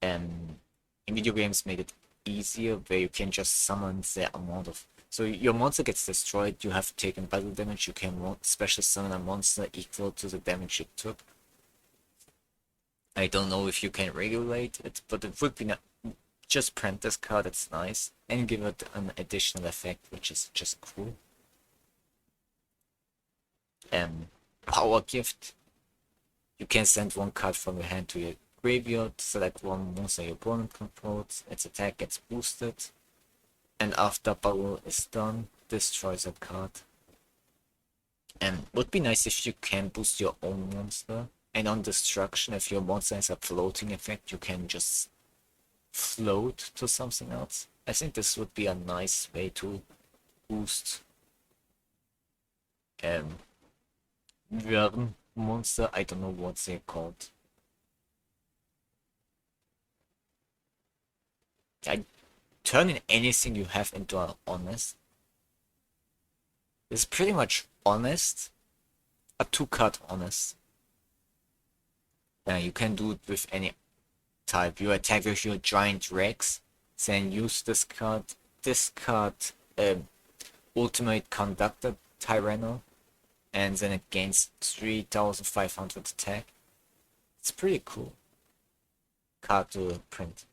And in video games made it easier, where you can just summon the amount of. So your monster gets destroyed, you have taken battle damage, you can special summon a monster equal to the damage you took. I don't know if you can regulate it, but it would be just print this card, it's nice, and give it an additional effect, which is just cool. Power Gift. You can send one card from your hand to your graveyard, select one monster your opponent controls, its attack gets boosted, and after battle is done, destroys that card. And would be nice if you can boost your own monster, and on destruction, if your monster has a floating effect, you can just float to something else. I think this would be a nice way to boost Worm monster. I don't know what they're called. Turning anything you have into an honest. It's pretty much honest, a 2-card honest. You can do it with any type. You attack with your giant Rex, then use this card, discard Ultimate Conductor Tyranno, and then it gains 3500 attack. It's pretty cool card to print.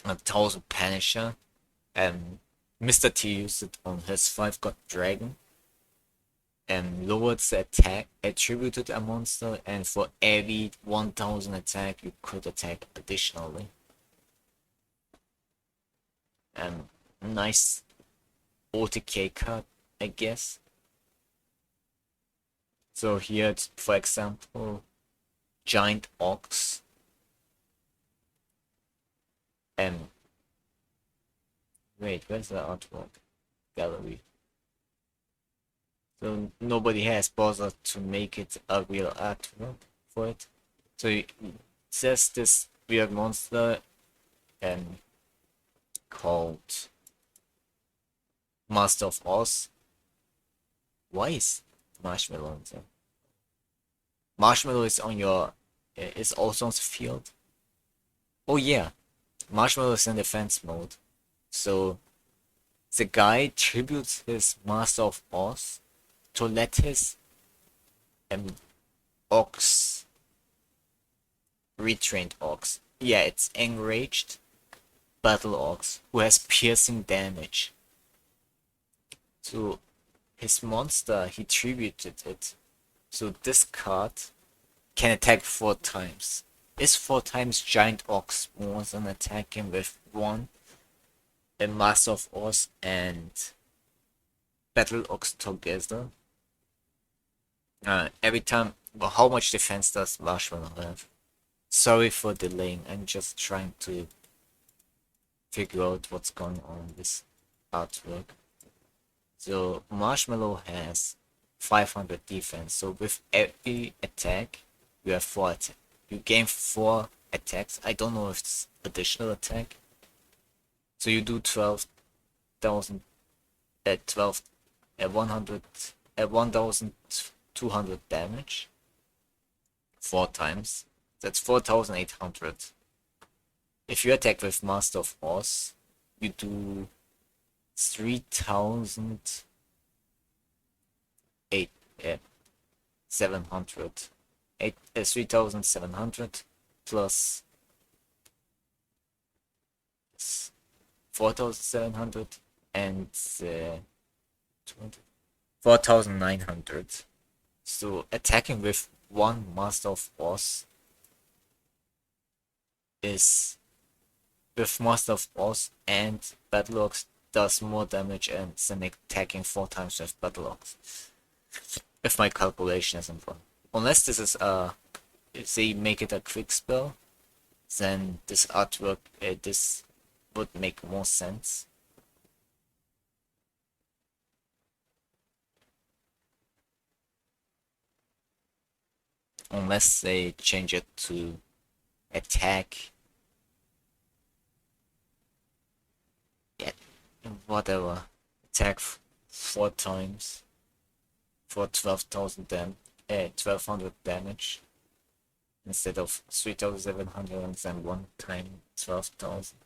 A 1000 Punisher. Mr. T used it on his 5-god dragon. Lowered the attack attributed a monster, and for every 1000 attack you could attack additionally. Nice OTK card, I guess. So here it's, for example, Giant Ox. Wait, where's the artwork gallery? So nobody has bothered to make it a real artwork for it. So it says this weird monster called Master of Oz. Why is Marshmallow on there? Marshmallow is on your is also on the field. Oh yeah, Marshmallow is in defense mode. So the guy tributes his Master of Oz to let his ox, retrained ox, yeah, it's enraged battle ox who has piercing damage. So his monster, he tributed it. So this card can attack 4 times. Is 4 times Giant Ox more than attacking with 1 a Master of Oz and Battle Ox together? Every time, well, how much defense does Marshmallow have? Sorry for delaying, I'm just trying to figure out what's going on with this artwork. So Marshmallow has 500 defense, so with every attack you have 4 attacks. You gain 4 attacks. I don't know if it's additional attack. So you do 12,000 at 12 at 100 at 1,200 damage 4 times. That's 4,800. If you attack with Master of Oz, you do 3,700 plus 4,700 and 4,900. So attacking with 1 Master of Oz is with Master of Oz and Battle-Ox does more damage and than attacking 4 times with Battle-Ox. If my calculation isn't wrong. Unless this is if they make it a quick spell, then this artwork, this would make more sense. Unless they change it to attack. Yeah, whatever. Attack 4 times for 1200 damage instead of 3,700 and then 1 time 12,000.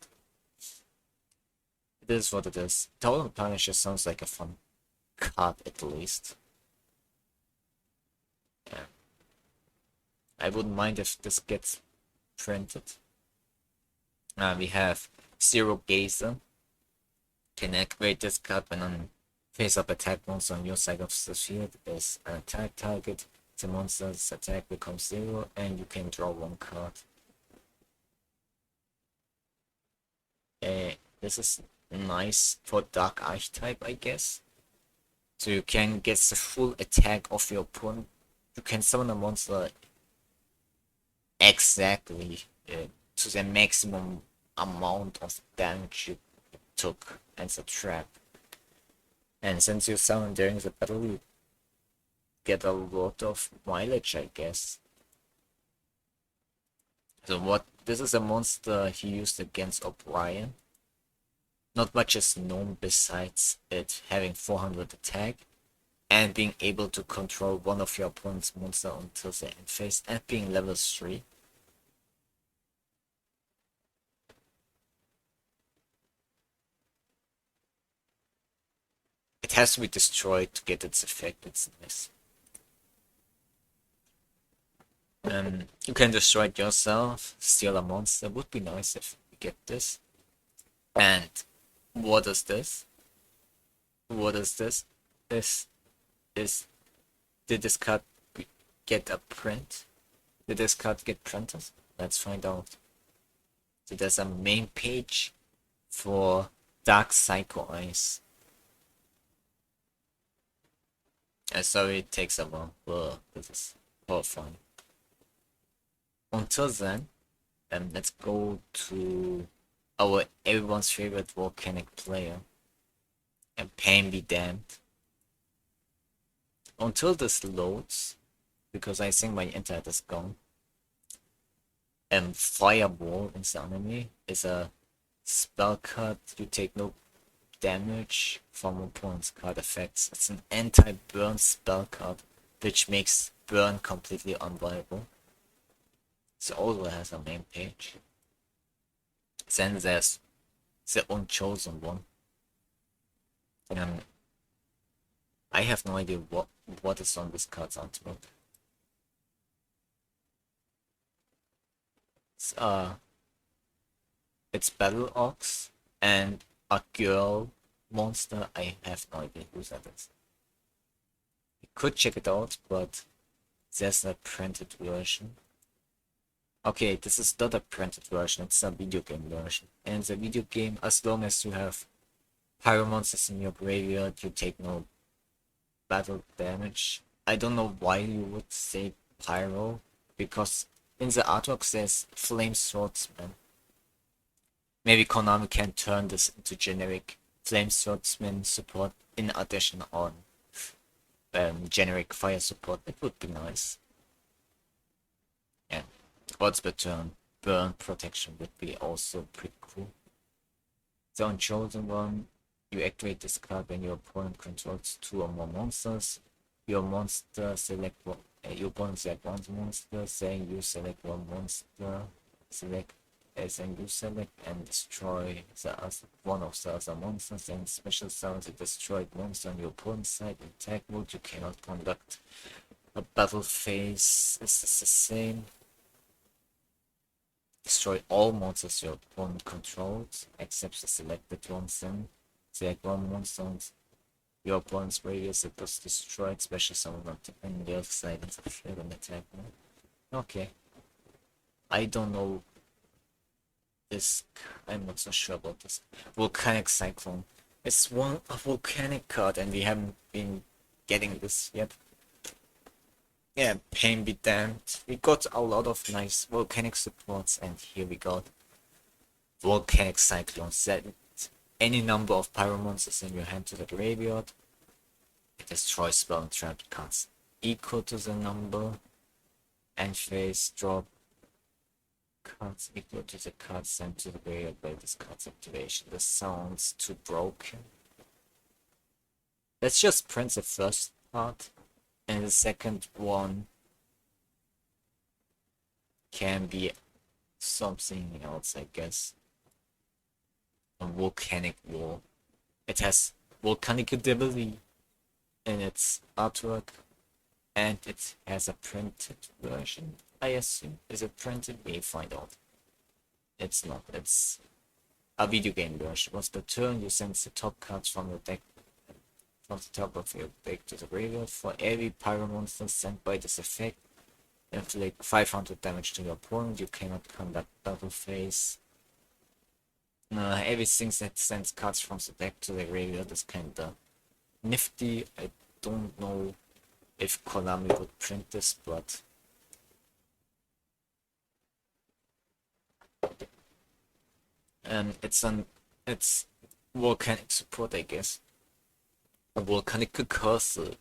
It is what it is. Total Punisher sounds like a fun card at least. Yeah. I wouldn't mind if this gets printed. We have Zero Gazer. Can activate this card when on face-up attack monster on your side of the field is an attack target. The monster's attack becomes 0 and you can draw 1 card. This is nice for Dark Archetype, I guess. So you can get the full attack of your opponent. You can summon a monster exactly to the maximum amount of damage you took and the trap. And since you summon during the battle, you get a lot of mileage, I guess. So what? This is a monster he used against O'Brien. Not much is known besides it having 400 attack. and being able to control one of your opponent's monster until the end phase, and being level 3. It has to be destroyed to get its effect. It's nice. You can destroy it yourself, steal a monster. Would be nice if we get this. And what is this? What is this? This is, did this card get a print? Did this card get printed? Let's find out. So there's a main page for Dark Psycho Eyes. Sorry, it takes a while. Well, this is horrifying. Until then, let's go to our everyone's favorite volcanic player, and pain be damned. Until this loads, because I think my internet is gone. Fireball in the anime is a spell card. You take no damage from opponent's card effects. It's an anti-burn spell card, which makes burn completely unviable. So also has a main page. Then there's the Unchosen one. I have no idea what is on this card's artwork. It's Battle Ox and a girl monster. I have no idea who that is. You could check it out, but there's a printed version. Okay, this is not a printed version, it's a video game version. And the video game, as long as you have pyro monsters in your graveyard, you take no battle damage. I don't know why you would say pyro, because in the artwork there's Flame Swordsman. Maybe Konami can turn this into generic Flame Swordsman support in addition on generic fire support. It would be nice. Yeah. What's the turn? Burn protection would be also pretty cool. The Unchosen one, you activate this card when your opponent controls 2 or more monsters. Your monster select one. Your opponent select one monster, saying you select one monster. Select as and you select and destroy one of the other monsters, and special summon the destroyed monster on your opponent's side. In attack mode, you cannot conduct a battle phase. Is this the same? Destroy all monsters your opponent controls, except the selected ones. Then select one monster on your opponent's radius that was destroyed. Special summon on the other side of the field and attack mode. Okay. I don't know this. I'm not so sure about this. Volcanic Cyclone. It's a volcanic card, and we haven't been getting this yet. Yeah, pain be damned. We got a lot of nice volcanic supports, and here we got Volcanic Cyclone. Set any number of pyro monsters in your hand to the graveyard. It destroys spell and trapped cards equal to the number. End phase, drop cards equal to the cards sent to the graveyard by this card's activation. This sounds too broken. Let's just print the first part. And the second one can be something else, I guess. A volcanic wall. It has volcanic ability in its artwork, and it has a printed version, I assume. Is it printed? We'll find out. It's not. It's a video game version. Once per turn, you send the top cards from your deck from the top of your deck to the graveyard. For every pyro monster sent by this effect, inflict 500 damage to your opponent. You cannot conduct battle phase. Everything that sends cards from the deck to the graveyard is kinda nifty. I don't know if Konami would print this, but it's volcanic support, I guess. A volcanic cursor.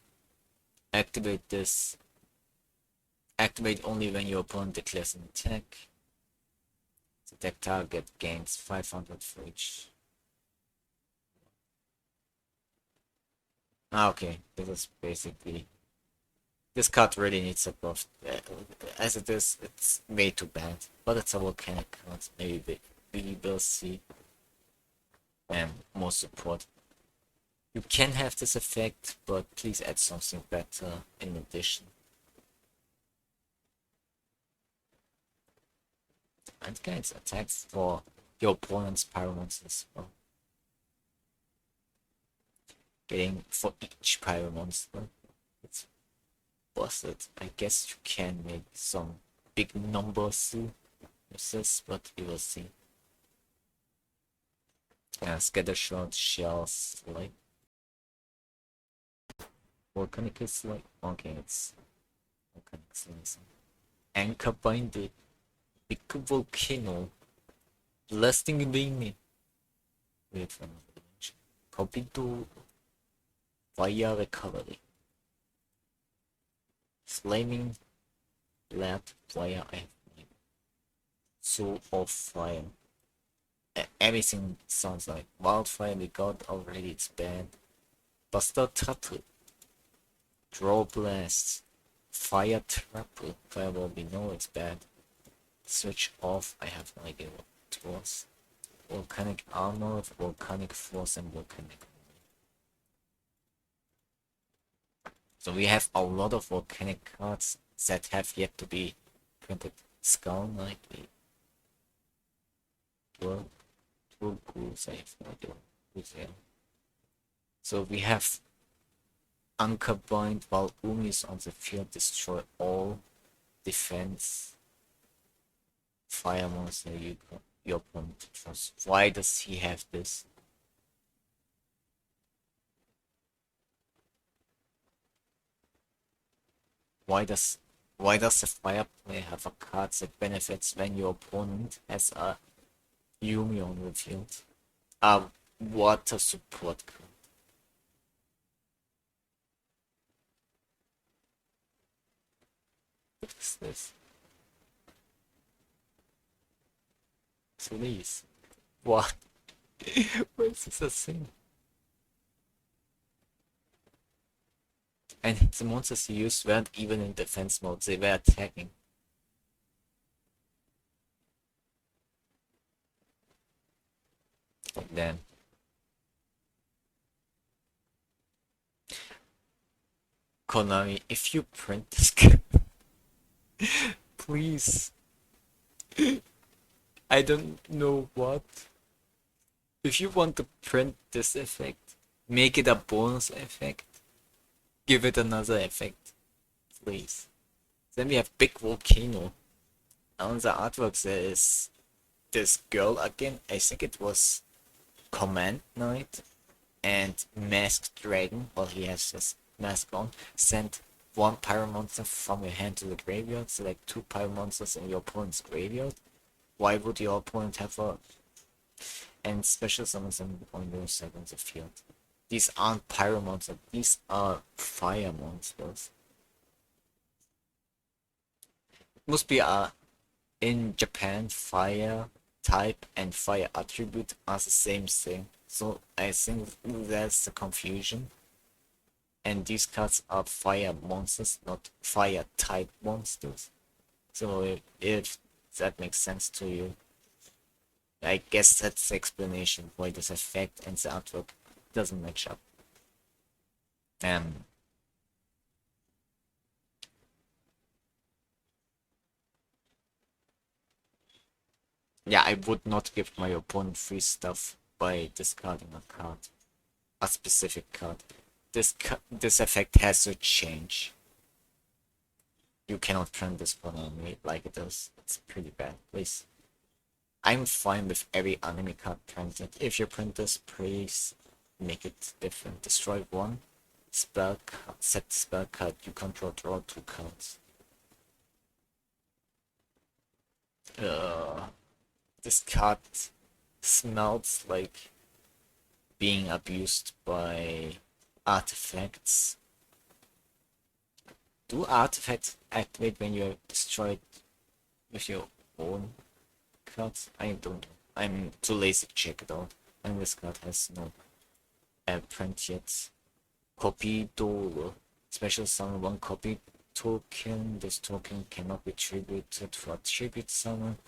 Activate this. Activate only when your opponent declares an attack. The deck target gains 500 for each. Ah, okay. This is basically this card really needs a buff. As it is, it's way too bad. But it's a volcanic card. Maybe we will see more support. You can have this effect, but please add something better in addition. And gains attacks for your opponent's Pyromons as well. Getting for each Pyromonster. It's busted. I guess you can make some big numbers with this, but we will see. Scattershot, shells, like Volcanics, like okay, it's Volcanics. Anchor binded, big volcano, blasting beam. Wait for another dimension. Copy to fire recovery. Flaming lab fire. I have soul of fire. Everything sounds like wildfire. We got already. It's bad. Buster Turtle. Draw blast. Fire Trapple. Fireball. We know it's bad. Switch off. I have no idea what it was. Volcanic armor, volcanic force, and volcanic. So we have a lot of volcanic cards that have yet to be printed. Skull Knight. Well, two ghouls. I have no idea who's there. So we have Anchor Bind while Umi is on the field. Destroy all defense fire monster your opponent controls. Why does he have this? Why does the fire player have a card that benefits when your opponent has a Yumi on the field? A water support card. What is this? Please. What? Why is this a thing? And the monsters he used weren't even in defense mode, they were attacking. Then Konami, if you print this game, please. I don't know what. If you want to print this effect, make it a bonus effect. Give it another effect, please. Then we have Big Volcano. On the artwork there is this girl again. I think it was Command Knight and Masked Dragon. While he has his mask on. Send one pyro monster from your hand to the graveyard. Select two pyro monsters in your opponent's graveyard. Why would your opponent have a... And special summon them on your side on the field. These aren't pyro monsters, these are fire monsters. Must be in Japan, fire type and fire attribute are the same thing. So I think that's the confusion. And these cards are fire monsters, not fire type monsters. So if that makes sense to you, I guess that's the explanation why this effect and the artwork doesn't match up. Yeah, I would not give my opponent free stuff by discarding a card, a specific card. This effect has to change. You cannot print this one on me like it does. It's pretty bad, please. I'm fine with every anime card printed. If you print this, please make it different. Destroy one spell card, set spell card you control, draw two cards. This card smells like being abused by artifacts. Do artifacts activate when you're destroyed with your own cards? I don't know. I'm too lazy to check it out. And this card has no print yet. copy tool. Special summon one copy token. This token cannot be attributed for attribute summon.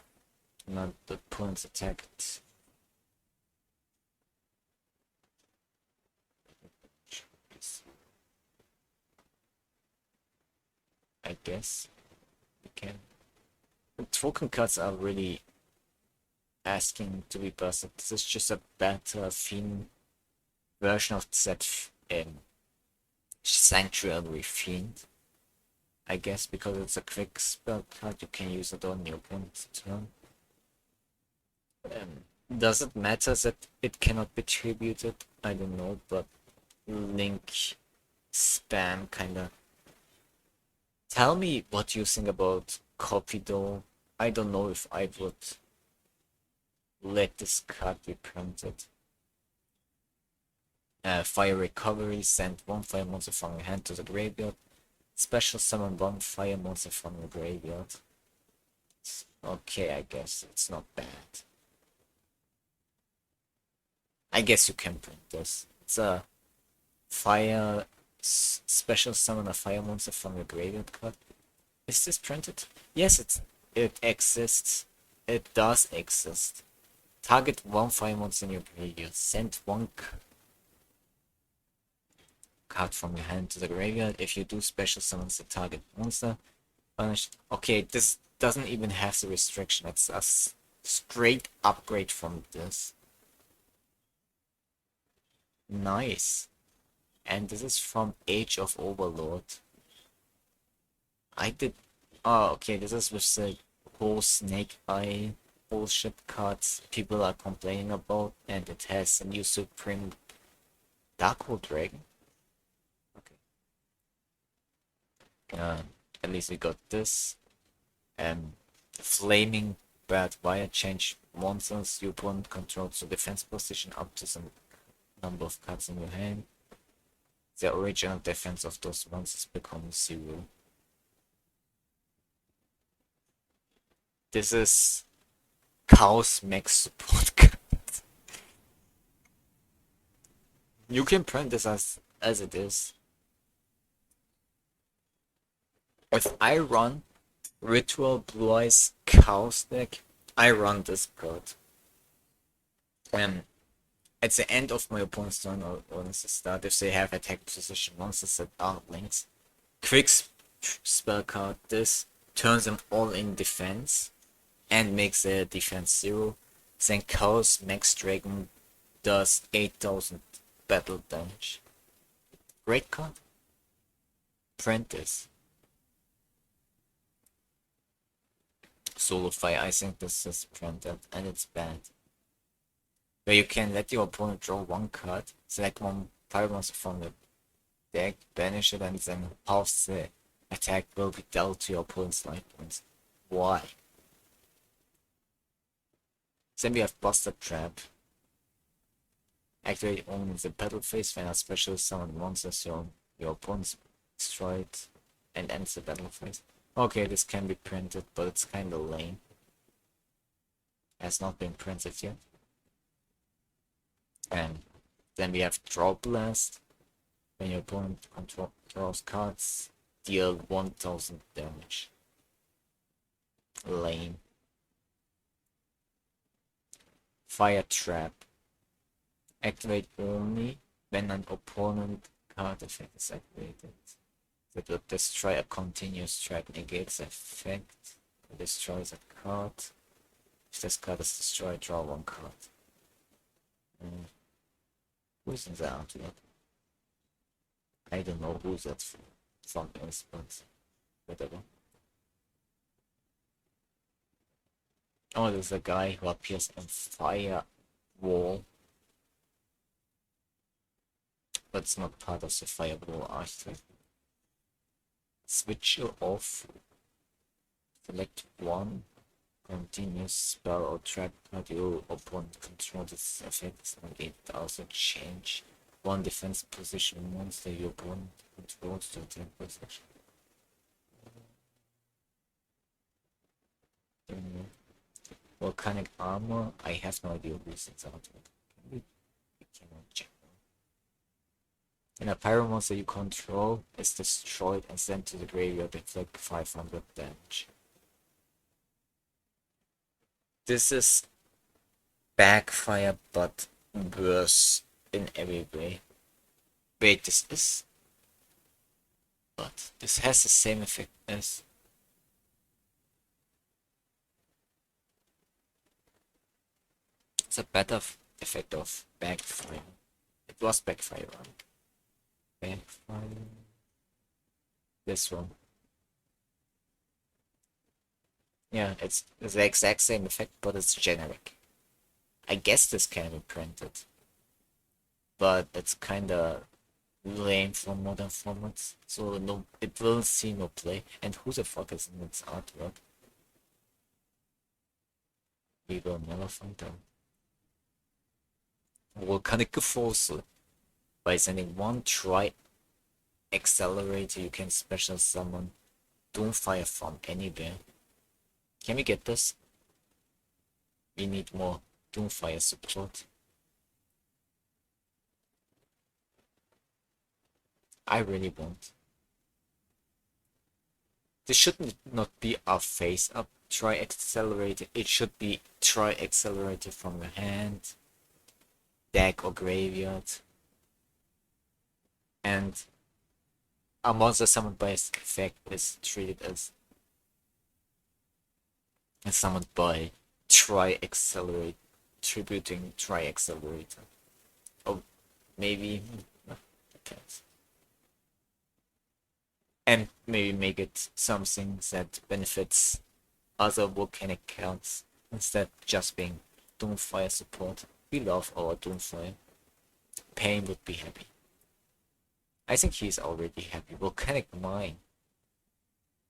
Not the opponent's attacked. I guess we can. The token cards are really asking to be busted. This is just a better theme version of that Sanctuary Fiend. I guess because it's a quick spell card, you can use it on your opponent's turn. Does it matter that it cannot be tributed? I don't know, but link spam kinda. Tell me what you think about copy though. I don't know if I would let this card be printed. Fire recovery, send one fire monster from your hand to the graveyard. Special summon one fire monster from your graveyard. Okay, I guess it's not bad. I guess you can print this. It's a fire special summon a fire monster from your graveyard card. Is this printed? Yes, it exists. It does exist. Target one fire monster in your graveyard. Send one card from your hand to the graveyard. If you do, special summons the target monster. Okay, this doesn't even have the restriction. It's a straight upgrade from this. Nice. And this is from Age of Overlord. I did. Oh, okay, this is with the whole Snake Eye bullshit cards people are complaining about, and it has a new Supreme Darkwood Dragon. Okay. At least we got this. Flaming Bad Wire change monsters your opponent controls to defense position up to some number of cards in your hand. The original defense of those monsters becomes 0. This is Chaos Max support card. You can print this as it is. If I run Ritual Blue Eyes Chaos deck, I run this card. At the end of my opponent's turn or once the start, if they have attack position monsters that are links, quick spell card this, turns them all in defense, and makes their defense 0. Then Chaos Max Dragon does 8000 battle damage. Great card. Print this. Solo Fire, I think this is printed, and it's bad. Where you can let your opponent draw one card, select one fire monster from the deck, banish it, and then half the attack will be dealt to your opponent's life points. Why? Then we have Buster Trap. Activate only the battle phase when a special summon monsters your opponent's destroyed and ends the battle phase. Okay, this can be printed, but it's kinda lame. Has not been printed yet. And then we have Draw Blast. When your opponent draws cards, deal 1000 damage. Lame. Fire Trap. Activate only when an opponent card effect is activated. That will destroy a continuous track, negates the effect, destroys a card. If this card is destroyed, draw one card. Who's in the outlet? I don't know who's that from is, but whatever. Oh, there's a guy who appears on Fire Wall. But it's not part of the Fireball archetype. Switch you off. Select one continuous spell or trap card your opponent controls its effects negate also change one defense position monster your opponent controls to attack position. Volcanic armor, I have no idea who's its outlet. We cannot check. And a pyro monster you control is destroyed and sent to the graveyard with like 500 damage. This is backfire, but worse in every way. Wait, this is. But this has the same effect as. It's a better effect of backfire. It was backfire, right? Backfire. This one. Yeah, it's the exact same effect, but it's generic. I guess this can be printed, but it's kinda lame for modern formats, so no, it will see no play. And who the fuck is in its artwork? We will never find out. Volcanic force. By sending one accelerator, you can special summon Doomfire from anywhere. Can we get this? We need more Doomfire support. I really want. This should not be a face up accelerator. It should be accelerator from your hand, deck or graveyard. And a monster summoned by effect is treated as summoned by accelerate, tributing accelerator. Oh, maybe. Depends. And maybe make it something that benefits other volcanic counts instead of just being Doomfire support. We love our Doomfire. Pain would be happy. I think he's already happy. Volcanic Mine.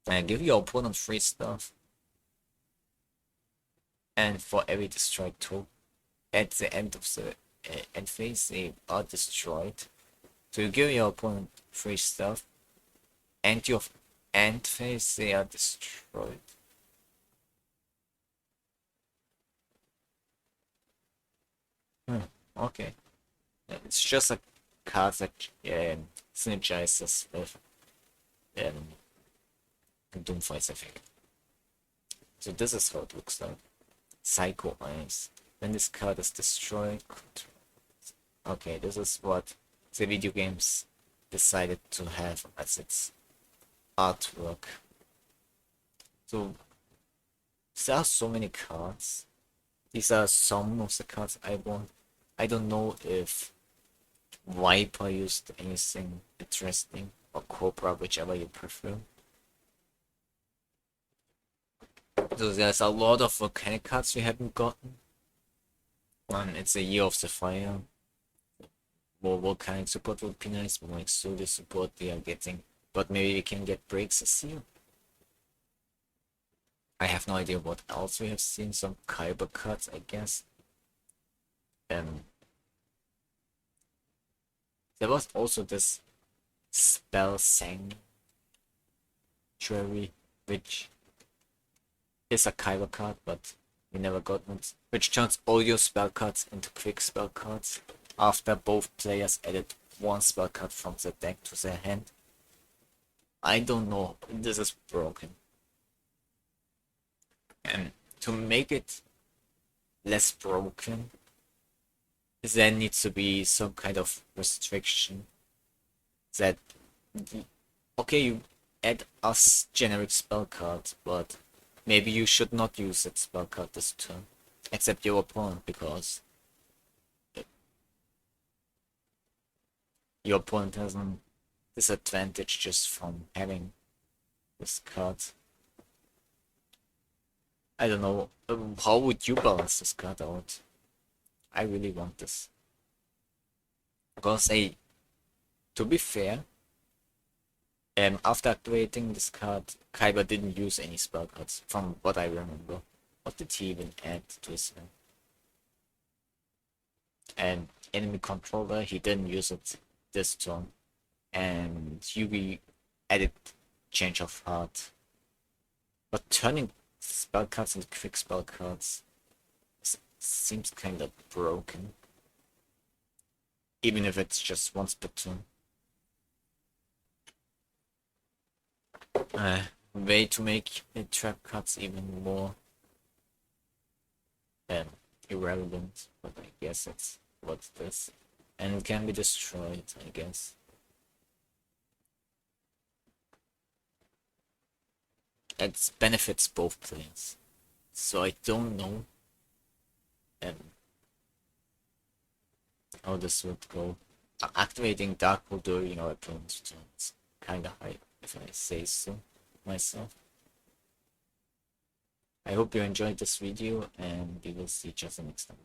And give your opponent free stuff. And for every destroyed token, at the end of the end phase, they are destroyed. So you give your opponent free stuff, and your end phase, they are destroyed. Okay. It's just a card that synergizes with Doomfire's effect. So this is how it looks like. Psycho Eyes. When this card is destroyed. Okay, this is what the video games decided to have as its artwork. So there are so many cards. These are some of the cards I want. I don't know if Viper used anything interesting, or Cobra, whichever you prefer. So there's a lot of volcanic cards we haven't gotten. It's a year of the fire. More volcanic support would be nice, more Exodia support we are getting. But maybe we can get breaks this year. I have no idea what else we have seen. Some Kyber cards, I guess. There was also this Spell Sanctuary, which is a Kyber card, but we never got it. Which turns all your spell cards into quick spell cards after both players added one spell card from the deck to their hand. I don't know. This is broken. And to make it less broken, there needs to be some kind of restriction that, okay, you add a generic spell card, but maybe you should not use that spell card this turn, except your opponent, because your opponent has a disadvantage just from having this card. I don't know, how would you balance this card out? I really want this. Because to be fair, after activating this card, Kyber didn't use any spell cards, from what I remember. What did he even add to his hand? And enemy controller, he didn't use it this turn. And Yugi added change of heart. But turning spell cards into quick spell cards seems kinda broken. Even if it's just once per turn. way to make trap cuts even more um, irrelevant, but I guess that's what it is. And it can be destroyed, I guess. It benefits both players. So I don't know um, how this would go. Activating Dark Hole during our opponent's turn is kinda high, if I say so myself. I hope you enjoyed this video, and we will see each other next time.